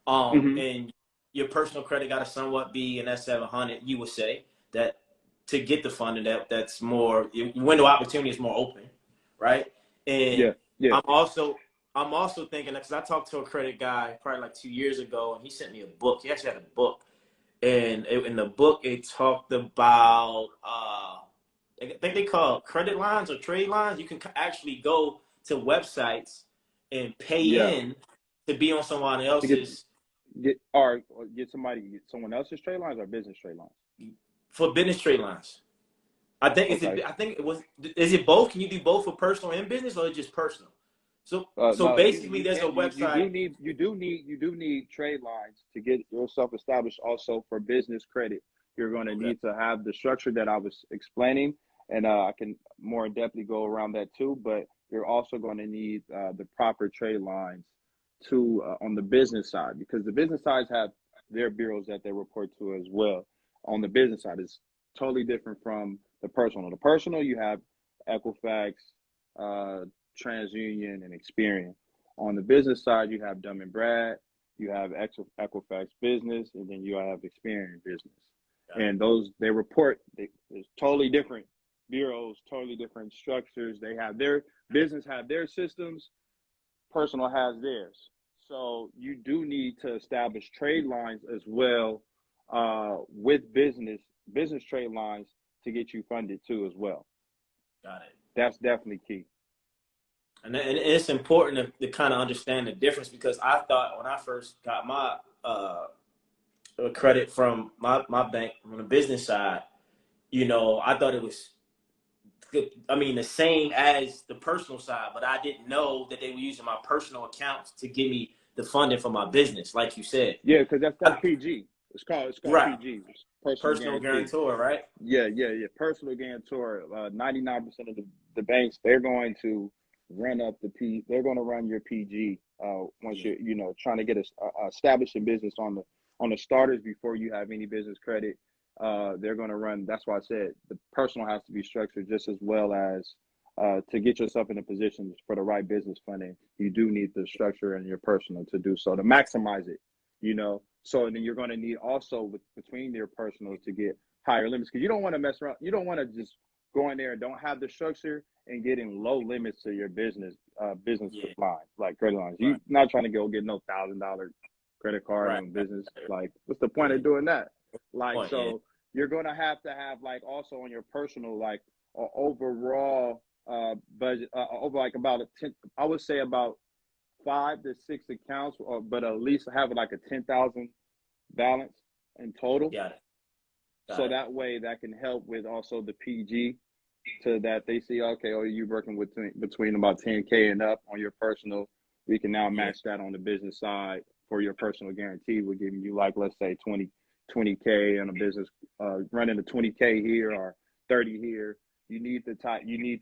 Mm-hmm. And your personal credit got to somewhat be in that 700. You would say that to get the funding, that's more your window opportunity is more open, right? And Yeah, yeah, I'm also I'm also thinking because I talked to a credit guy probably like 2 years ago, and he sent me a book. He actually had a book, and in the book it talked about I think they call it credit lines or trade lines. You can actually go to websites and yeah. pay in to be on someone To get else's get someone else's trade lines or business trade lines. for business trade lines. I think Okay. I think it was. Is it both? Can you do both for personal and business, or just personal? So No, basically, you there's a can't. website. You do need trade lines to get yourself established. Also for business credit, you're going to Okay. need to have the structure that I was explaining, and I can more in depthly go around that too. But you're also going to need the proper trade lines to on the business side, because the business sides have their bureaus that they report to as well. On the business side, it's totally different from the personal. The personal, you have Equifax, uh, TransUnion, and Experian. On the business side, you have Dun& and Brad, you have Equifax Business, and then you have Experian Business. Got it. And those they report. There's totally different bureaus, totally different structures. They have their business have their systems, personal has theirs. So you do need to establish trade lines as well with business trade lines to get you funded too as well. Got it. That's definitely key. And it's important to kind of understand the difference because I thought when I first got my credit from my bank on the business side, I thought it was good. I mean, the same as the personal side, but I didn't know that they were using my personal accounts to give me the funding for my business, like you said. Yeah, because that's PG. It's called Right. PG. It's personal Personal guarantee. guarantor, right? Yeah. Personal guarantor. 99% of the banks they're going to run up the P. They're going to run your PG once Yeah. you're trying to get establishing business on the starters before you have any business credit. They're going to run. That's why I said the personal has to be structured just as well as to get yourself in a position for the right business funding. You do need the structure in your personal to do so to maximize it. So then you're going to need also between your personals to get higher limits because you don't want to mess around. You don't want to just go in there and don't have the structure and getting low limits to your business Yeah. lines like credit lines. Right. You not trying to go get no $1,000 credit card Right. on business. Like, what's the point Yeah. of doing that? Like, Point. Yeah. so you're going to have like also on your personal like overall budget over like about a 10. I would say about 5 to 6 accounts, but at least have like a 10,000 balance in total. Got it. Got So it. that way that can help with also the PG to that they see, okay, oh, you're working with between about 10K and up on your personal. We can now Yeah. match that on the business side for your personal guarantee. We're giving you like, let's say 20K on a business, running a 20K here or 30 here. You need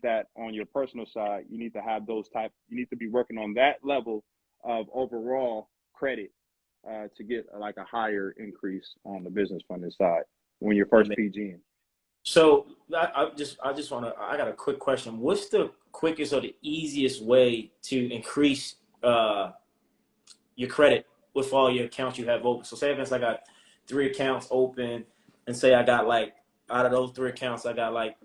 that on your personal side. You need to have you need to be working on that level of overall credit to get like a higher increase on the business funding side when you're That first makes PG. So I just want to. I got a quick question. What's the quickest or the easiest way to increase your credit with all your accounts you have open? So say if it's like I got 3 accounts open, and say I got like out of those 3 accounts I got like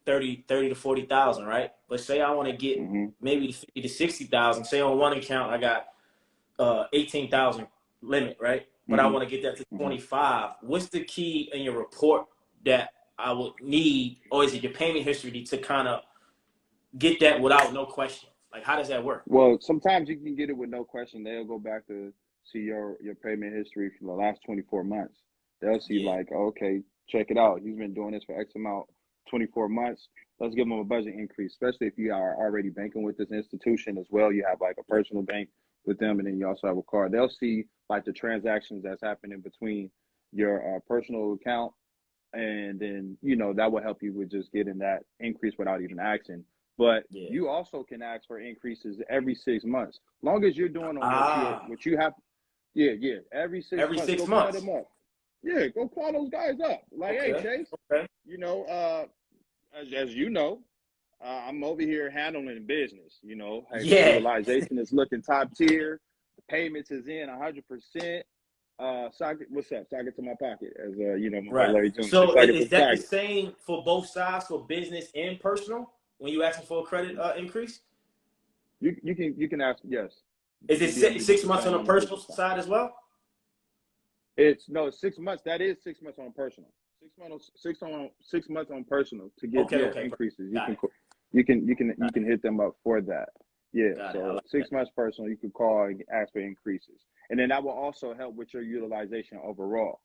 30 to 40,000, right? But say I want to get Mm-hmm. maybe to 50 to 60,000. Say on one account I got 18,000 limit, right? But I Mm-hmm. want to get that to Mm-hmm. 25. What's the key in your report that I would need, or is it your payment history to kind of get that without no question? Like, how does that work? Well, sometimes you can get it with no question. They'll go back to see your payment history for the last 24 months. They'll see Yeah, like, okay, check it out. He's been doing this for X amount, 24 months. Let's give him a budget increase, especially if you are already banking with this institution as well. You have like a personal bank with them, and then you also have a card. They'll see like the transactions that's happening between your personal account, and then that will help you with just getting that increase without even asking. But Yeah. you also can ask for increases every 6 months, long as you're doing on Ah, what you have. Yeah, yeah. Every six every months, six go call months. them up. Yeah, go call those guys up. Like, hey, Okay. Chase, Okay. you know, uh, as you know, I'm over here handling business. Hey, my Yeah. utilization is looking top tier. The payments is in 100%. Socket, what's up? Socket to my pocket, as my boy Right. Larry June said. So Socket to is the that the socket. same for both sides, for business and personal, when you asking for a credit increase? You can ask, yes. Is You it can do 6 months on the same the on the personal business side. side as well? It's no 6 months. That is 6 months on personal. 6 months, 6 months on personal to get Okay. Okay. Perfect. increases. Got it. You can hit them up for that. Yeah. Got it. I So like that. 6 months personal, you can call and ask for increases, and then that will also help with your utilization overall.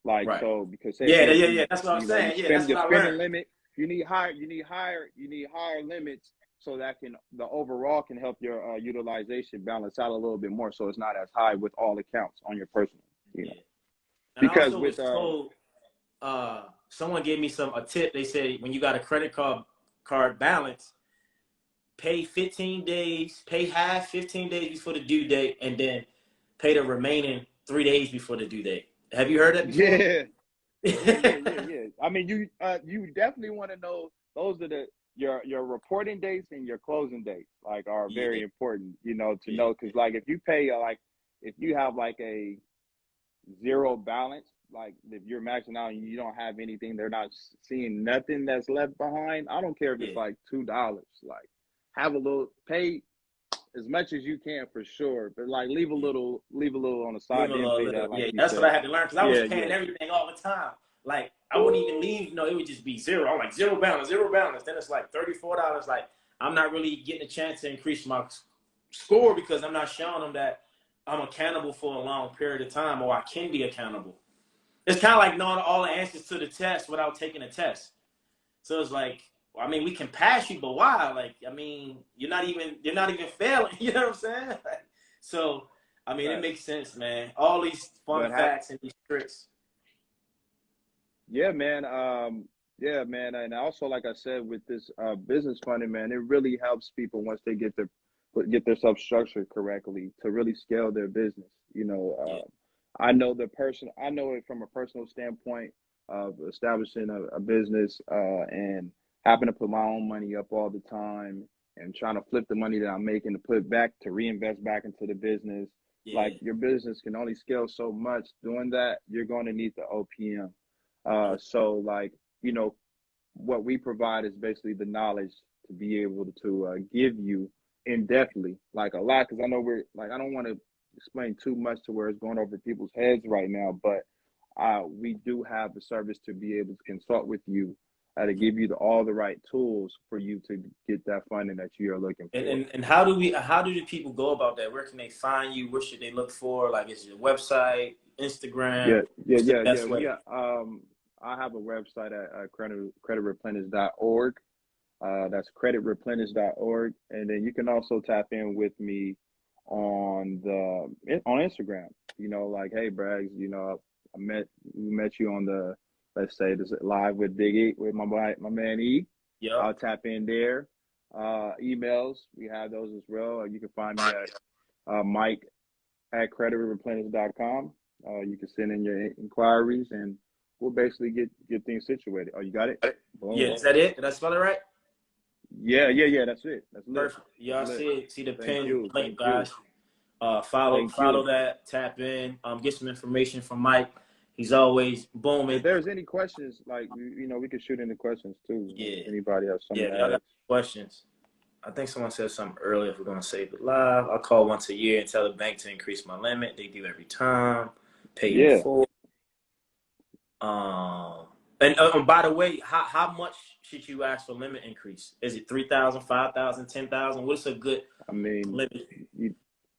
Like, Right. so, because say Yeah. hey Yeah. you Yeah. That's what I'm you saying. Yeah. spend That's your what I spending learned. limit. You need higher limits, so that can the overall can help your utilization balance out a little bit more, so it's not as high with all accounts on your personal. Yeah. And I Because also with was told, someone gave me a tip. They said when you got a credit card balance, pay 15 days, pay half 15 days before the due date, and then pay the remaining 3 days before the due date. Have you heard that before? yeah. Yeah, yeah, yeah, Yeah. yeah. I mean, you definitely want to know those are your reporting dates and your closing dates, like, are very Yeah. important, to know, because like if you pay if you have like a zero balance, like if you're maxing out and you don't have anything, they're not seeing nothing that's left behind. I don't care if it's Yeah. like $2, like have a little pay as much as you can for sure, but like Yeah. leave a little on the Leave side, a then little, pay little. that, like Yeah, you that's what I said. had to learn because I was Yeah, paying yeah. everything all the time. Like I wouldn't even leave. It would just be zero. I'm like zero balance, zero balance. Then it's like $34. Like I'm not really getting a chance to increase my score because I'm not showing them that I'm accountable for a long period of time, or I can be accountable. It's kind of like knowing all the answers to the test without taking a test. So it's like, I mean, we can pass you, but why? Like, I mean, you're not even failing. You know what I'm saying? So, I mean, it Facts. makes sense, man. All these fun But have facts and these tricks. Yeah, man. Yeah, man. And also, like I said, with this business funding, man, it really helps people once they get their stuff structured correctly to really scale their business. Yeah, I know it from a personal standpoint of establishing a business, and having to put my own money up all the time and trying to flip the money that I'm making to put back to reinvest back into the business. Like, yeah, your business can only scale so much. Doing that, you're going to need the OPM. yeah. So, like, you know, what we provide is basically the knowledge to be able to give you in depthly, like, a lot, because I know we're like, I don't want to explain too much to where it's going over people's heads right now, but we do have the service to be able to consult with you, to give you all the right tools for you to get that funding that you are looking And, for. and and how do the people go about that? Where can they find you? What should they look for? Like, is it a website, Instagram? Yeah, yeah, What's the yeah, yeah. best way? I have a website at creditreplenish.org. That's creditreplenish.org. And then you can also tap in with me on Instagram. Like, hey, Braggs, we met you on the, let's say, this live with Big E, with my man E. Yep. I'll tap in there. Emails, we have those as well. You can find me at Mike at creditreplenish.com. You can send in your inquiries, and we'll basically get things situated. Oh, you got it? Yeah, Boom. is that it? Did I spell it right? Yeah, yeah, yeah. That's it. That's lit. Perfect. That's Y'all lit. see the Thank pin you. link, Thank you. guys. Follow Thank follow you. that. Tap in. Get some information from Mike. He's always If booming. there's any questions, like, we can shoot into questions too. Yeah, If anybody has yeah. something If y'all to got ask. questions, I think someone said something earlier. If we're gonna save it live, I'll call once a year and tell the bank to increase my limit. They do every time. Pay in Yeah. full. Um, and by the way, how much should you ask for limit increase? Is it 3,000, 5,000, 10,000? What's a good I mean, limit? you,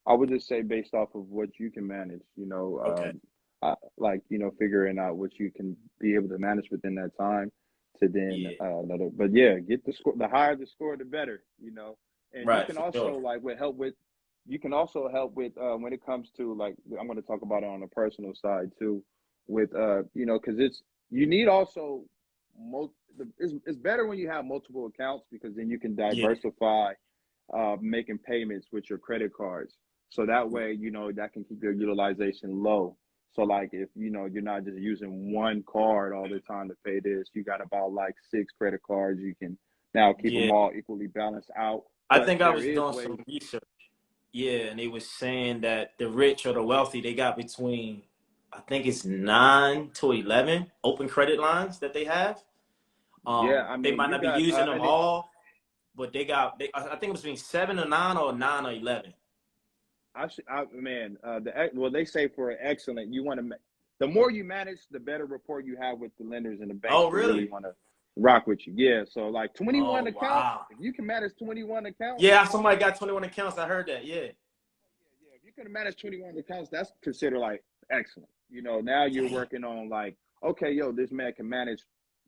I would just say based off of what you can manage. Okay. Like, figuring out what you can be able to manage within that time, to then Yeah. but yeah, get the score. The higher the score, the better. And you Right. can For also, sure. like, you can also help with when it comes to, like, I'm going to talk about it on a personal side too. with you know, because you need also it's better when you have multiple accounts because then you can Yeah. diversify making payments with your credit cards. So that way, you know, that can keep your utilization low. So like if you know you're not just using one card all the time to pay this, you got about like 6 credit cards. You can now keep them Yeah. all equally balanced out. I But think I there was is doing ways. some research. Yeah, and they was saying that the rich or the wealthy, they got between, I think it's 9 to 11 open credit lines that they have. Yeah, I They mean might you not be got using them and it, all, but I think it was between 7 to 9 or 9 or 11. Man, well, they say for an excellent, you want to, the more you manage, the better rapport you have with the lenders and the banks Oh, to really really? want to rock with you. Yeah, so like 21 Oh, accounts, wow. if you can manage 21 accounts, Yeah, somebody got 21 accounts. I heard that. Yeah. yeah, if you can manage 21 accounts, that's considered like excellent. You know, now you're Damn. working on like, okay, yo, this man can manage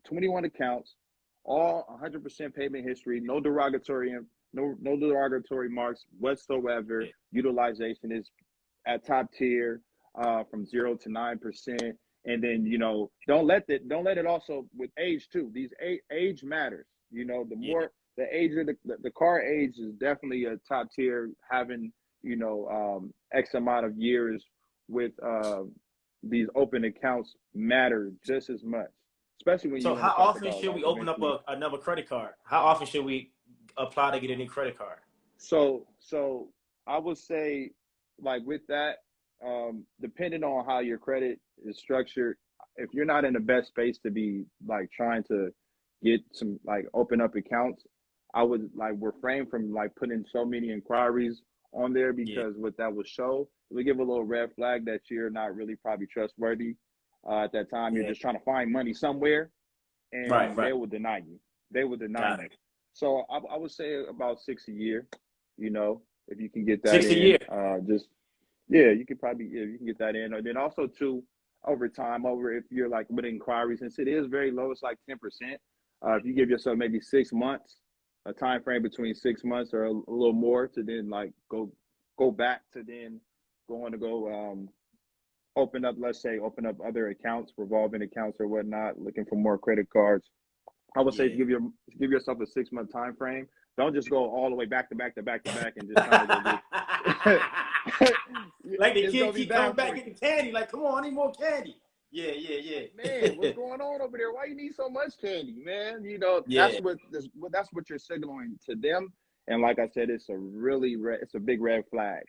21 accounts, all 100% payment history, no derogatory marks whatsoever. Yeah. Utilization is at top tier, from 0 to 9%. And then don't let it also with age too. These age matters. You know, the Yeah. more the age of the car age is definitely a top tier. Having X amount of years with these open accounts matter just as much, especially when So you want how to talk often about should like we open up eventually. another credit card? How often should we apply to get a new credit card? So I would say, like with that, depending on how your credit is structured, if you're not in the best space to be like trying to get some like open up accounts, I would like refrain from like putting so many inquiries on there Yeah. because what that would show, it would give a little red flag that you're not really probably trustworthy. At that time, you're Yeah. just trying to find money somewhere, Right. and Right. they will deny you. They will deny Got you. it. So I would say about 6 a year. You know, if you can get that 60 year. in, just yeah, you could probably yeah, you can get that in. And then also too, over time, over if you're like with inquiries, since it is very low, it's like 10%. If you give yourself maybe 6 months, a time frame between 6 months or a little more to then like go back to then going to go open up, let's say, open up other accounts, revolving accounts or whatnot, looking for more credit cards. I would say Yeah. give yourself a 6 month time frame. Don't just go all the way back to back to back to back and just trying to go get. Like the It's gonna kid be keep coming bad back for you. getting candy. Like, come on, I need more candy. Yeah, Like, yeah, man, what's yeah. going on over there? Why you need so much candy, man? You know Yeah. that's what you're signaling to them. And like I said, it's a big red flag.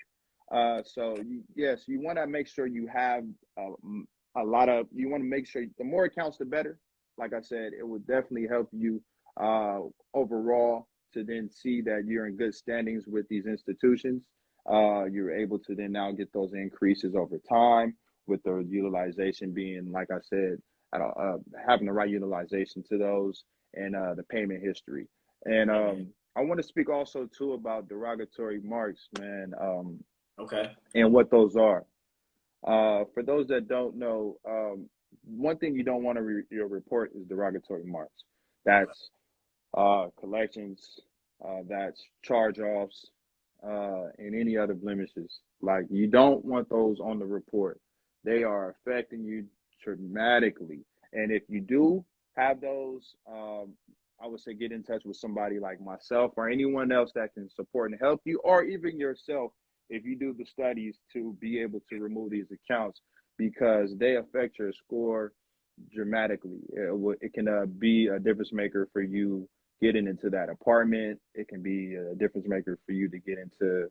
Yes, you want to make sure you have you want to make sure the more accounts, the better. Like I said, it will definitely help you uh, overall to then see that you're in good standings with these institutions. You're able to then now get those increases over time with the utilization being, like I said, having the right utilization to those and the payment history. And Yeah. I want to speak also too about derogatory marks, man, Okay. and what those are. For those that don't know, one thing you don't want to your report is derogatory marks. That's collections, that's charge offs, and any other blemishes. Like you don't want those on the report. They are affecting you dramatically. And if you do have those, I would say get in touch with somebody like myself or anyone else that can support and help you, or even yourself if you do the studies to be able to remove these accounts because they affect your score dramatically. It can be a difference maker for you getting into that apartment. It can be a difference maker for you to get into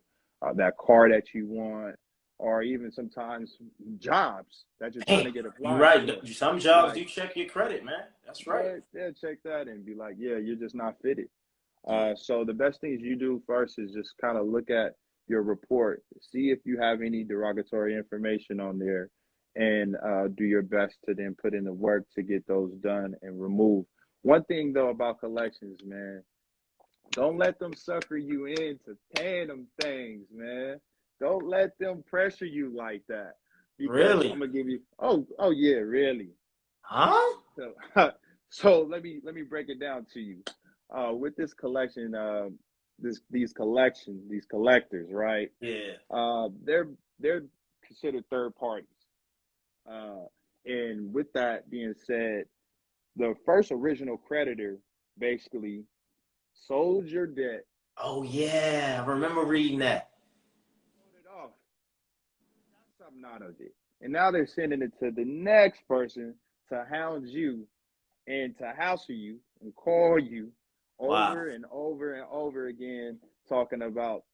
that car that you want, or even sometimes jobs that you're trying Damn. to get You're applied right. for. Some jobs Like do check your credit, man. That's right. they'll check that and be like, yeah, you're just not fitted. Yeah. So the best things you do first is just kind of look at your report, see if you have any derogatory information on there, and do your best to then put in the work to get those done and remove. One thing though about collections, man, don't let them sucker you into paying them things, man. Don't let them pressure you like that. Because I'm Really? gonna give you oh yeah, really. Huh? So so let me break it down to you. With this collection, these collectors, right? Yeah. They're considered third parties. Uh, And with that being said, the first original creditor basically sold your debt, Oh yeah, I remember reading that. sold it off, got something out of it. And now they're sending it to the next person to hound you and to hassle you and call you Wow. over and over and over again, talking about,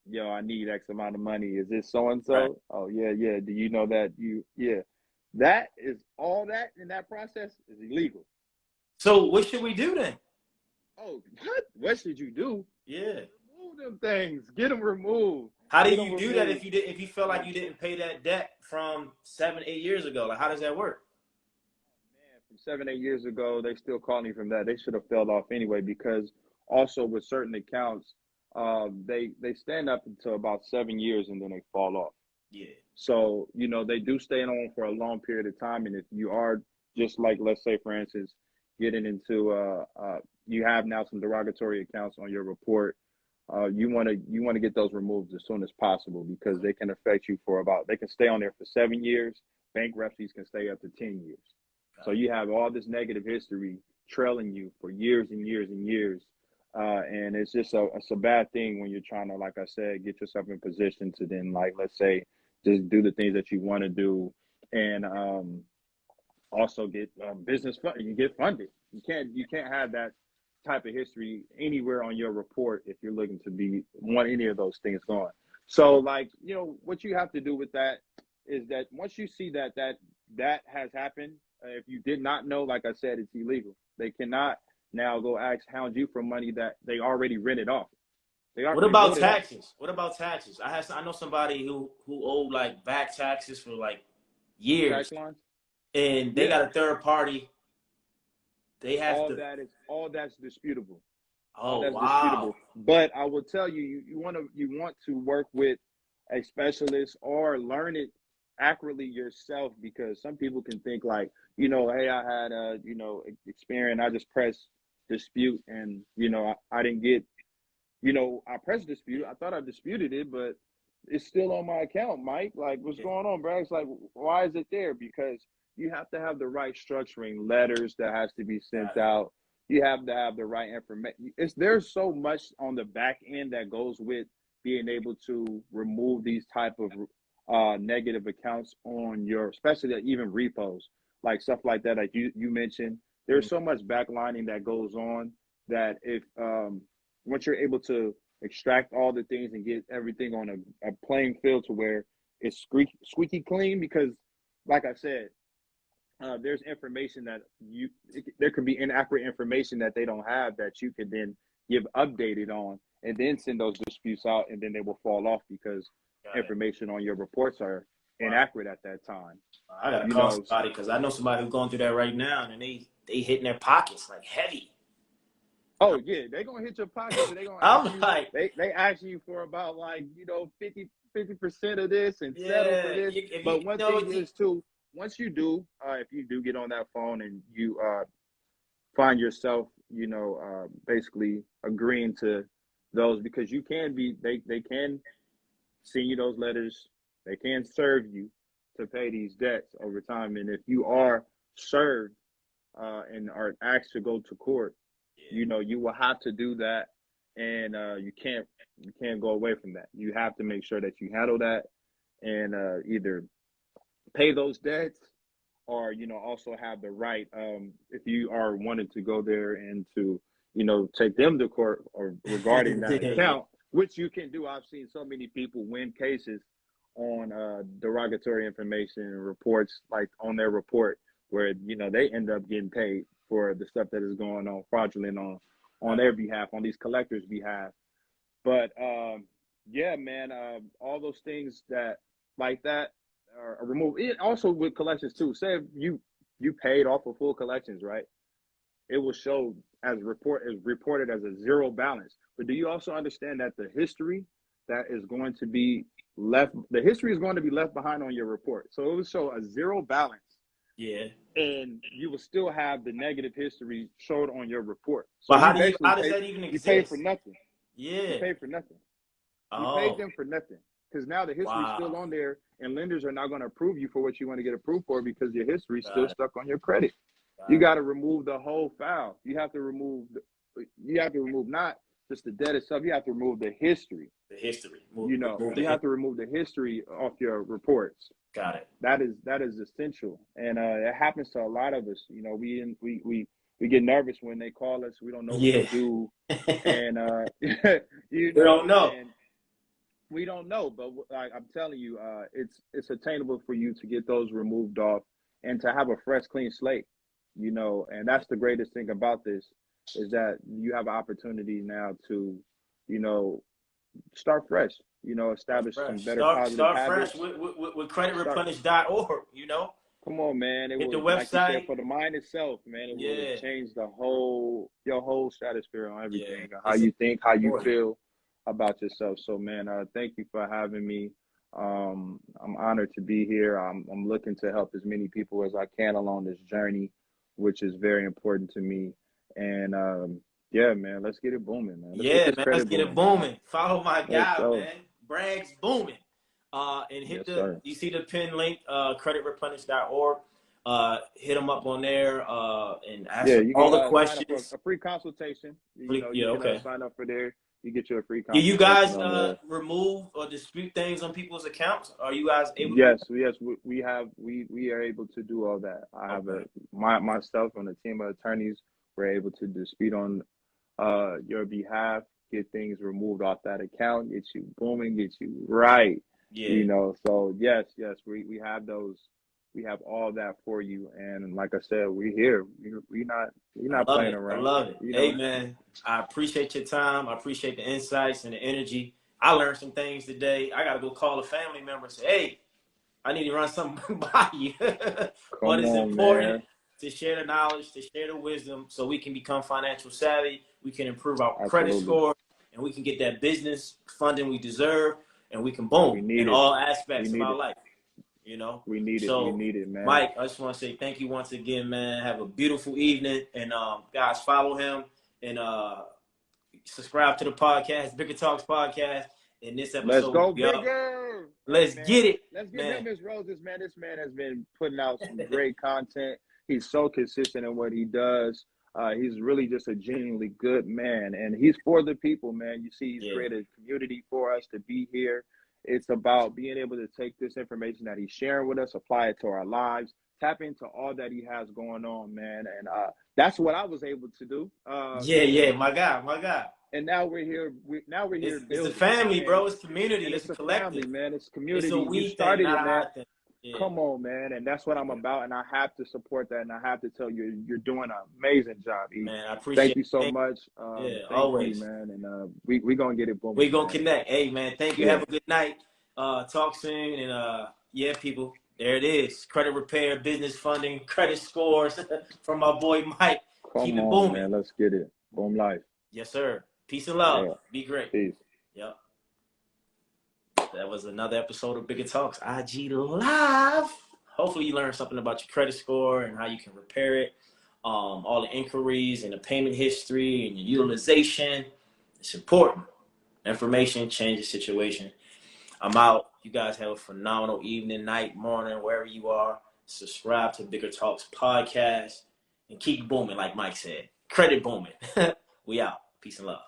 yo, I need X amount of money. Is this so and Right. so? Oh, yeah, yeah. Do you know that yeah. That is all that in that process is illegal. So what should we do then? Oh, what? What should you do? Yeah. Remove them things. Get them removed. How do Get them you do that removed. if you feel like Like, you didn't pay that debt from 7, 8 years ago? Like how does that work? man, from 7, 8 years ago, they still calling you from that. They should have fell off anyway because also with certain accounts, they stand up until about 7 years and then they fall off. Yeah. So, they do stay on for a long period of time. And if you are just like, let's say, for instance, getting into, you have now some derogatory accounts on your report, you want to get those removed as soon as possible because they can affect you they can stay on there for 7 years. Bankruptcies can stay up to 10 years. So you have all this negative history trailing you for years and years and years. And it's a bad thing when you're trying to, like I said, get yourself in position to then, like, let's say, just do the things that you want to do, and also get business fund. You get funded. You can't have that type of history anywhere on your report if you're looking to want any of those things going. So, like, what you have to do with that is that once you see that has happened, if you did not know, like I said, it's illegal. They cannot now go hound you for money that they already rented off. They What already about wrote it off. taxes? What about taxes? I know somebody who owed like back taxes for like years, Tax lines. and they Yeah, got a third party. They have to. all that's disputable. All Oh that's wow. disputable. But I will tell you, you want to work with a specialist or learn it accurately yourself because some people can think like, hey, I had a experience. I just pressed dispute and I didn't get, I pressed dispute. I thought I disputed it, but it's still on my account, Mike. Like, what's Yeah. going on, bro? It's like, why is it there? Because you have to have the right structuring, letters that has to be sent Got it. out. You have to have the right information. There's so much on the back end that goes with being able to remove these type of negative accounts on especially even repos, like stuff like that. Like you mentioned, there's Mm. so much backlining that goes on that if once you're able to extract all the things and get everything on a playing field to where it's squeaky clean because like I said, there's information that there could be inaccurate information that they don't have that you could then give updated on and then send those disputes out and then they will fall off because Got it. information on your reports are Wow. inaccurate at that time. I gotta You call know, somebody because I know somebody who's going through that right now, and they hitting their pockets like heavy. oh yeah, they're gonna hit your pockets and they're gonna ask I'm you. like, They ask you for about like 50% of this and settle for yeah, this. if you But one know, thing is too, once you do, if you do get on that phone and you find yourself, basically agreeing to those because you can be, they can send you those letters, they can serve you to pay these debts over time, and if you are served and are asked to go to court, yeah, you will have to do that, and you can't go away from that. You have to make sure that you handle that and either pay those debts or also have the right if you are wanting to go there and to take them to court or regarding that yeah, account, which you can do. I've seen so many people win cases on derogatory information and reports like on their report where they end up getting paid for the stuff that is going on fraudulent on right. their behalf, on these collectors behalf. But yeah, man, all those things that like that are removed. It also with collections too. Say if you paid off of full collections, right? It will show as reported as a zero balance. But do you also understand that the history that is going to be the history is going to be left behind on your report. So it will show a zero balance Yeah. and you will still have the negative history showed on your report. So But you basically how does that even you paid for exist? nothing. You Yeah. paid for nothing. You paid Oh, them for nothing. because now the history's still Wow. on there, and lenders are not going to approve you for what you want to get approved for because your history's still Got it. stuck on your credit. You Got it. got to remove the whole file. You have to remove not just the debt itself. You have to remove the history. The history. You have to remove the history off your reports. Got it. That is essential, and it happens to a lot of us. You know, we get nervous when they call us. We don't know what to do, and We don't know. and we don't know. But like I'm telling you, it's attainable for you to get those removed off and to have a fresh, clean slate. You know, and that's the greatest thing about this is that you have an opportunity now to, you know, start fresh. You know, establish some better positive start habits. fresh with creditreplenish.org, you know. Come on, man. It Hit the will, like you website. said, for the mind itself, man, it will change your whole stratosphere on everything. How you think, how you feel about yourself. So, man, thank you for having me. I'm honored to be here. I'm looking to help as many people as I can along this journey, which is very important to me. And yeah, man, let's get it booming, man. Let's get it booming. Follow my guy, man. braggzboomin. And hit you see the pin link, creditreplenish.org. Hit them up on there and ask all the questions. Sign up for a free consultation. You can sign up for there. You get you a free Do consultation. you guys remove or dispute things on people's accounts? Are you guys able? Yes, we are able to do all that. I have myself and a team of attorneys. We're able to dispute on your behalf, get things removed off that account, get you booming, get you right. Yeah. You know, so yes, we have those. We have all that for you, and like I said, we're here. We're not playing around. I love it. Hey, man, I appreciate your time. I appreciate the insights and the energy. I learned some things today. I got to go call a family member and say, hey, I need to run something by you. But it's important to share the knowledge, to share the wisdom so we can become financial savvy. We can improve our credit score, and we can get that business funding we deserve, and we can boom in all aspects of our life. You know, we need it, man. Mike, I just want to say thank you once again, man. Have a beautiful evening, and guys, follow him and subscribe to the podcast, Bigger Talks podcast. In this episode, let's go bigger. Let's get it. Let's get him his roses, man. This man has been putting out some great content. He's so consistent in what he does. He's really just a genuinely good man, and he's for the people, man. You see, he's created a community for us to be here. It's about being able to take this information that he's sharing with us, apply it to our lives, tap into all that he has going on, man. And that's what I was able to do. My guy. And now we're here. It's a family, bro. It's community. It's a collective, family, man. It's community. It's a we you started thing, it, man. Yeah. Come on, man. And that's what I'm about. And I have to support that. And I have to tell you, you're doing an amazing job, E. Man, I appreciate it. Thank you so much. Always. Thank you, man. And we're going to get it booming. We're going to connect. Hey, man, thank you. Have a good night. Talk soon. And people, there it is. Credit repair, business funding, credit scores from my boy Mike. Keep it booming. Man. Let's get it. Boom life. Yes, sir. Peace and love. Yeah. Be great. Peace. Yep. That was another episode of Bigger Talks IG Live. Hopefully you learned something about your credit score and how you can repair it. All the inquiries and the payment history and your utilization. It's important. Information changes situation. I'm out. You guys have a phenomenal evening, night, morning, wherever you are. Subscribe to Bigger Talks podcast and keep booming, like Mike said. Credit booming. We out. Peace and love.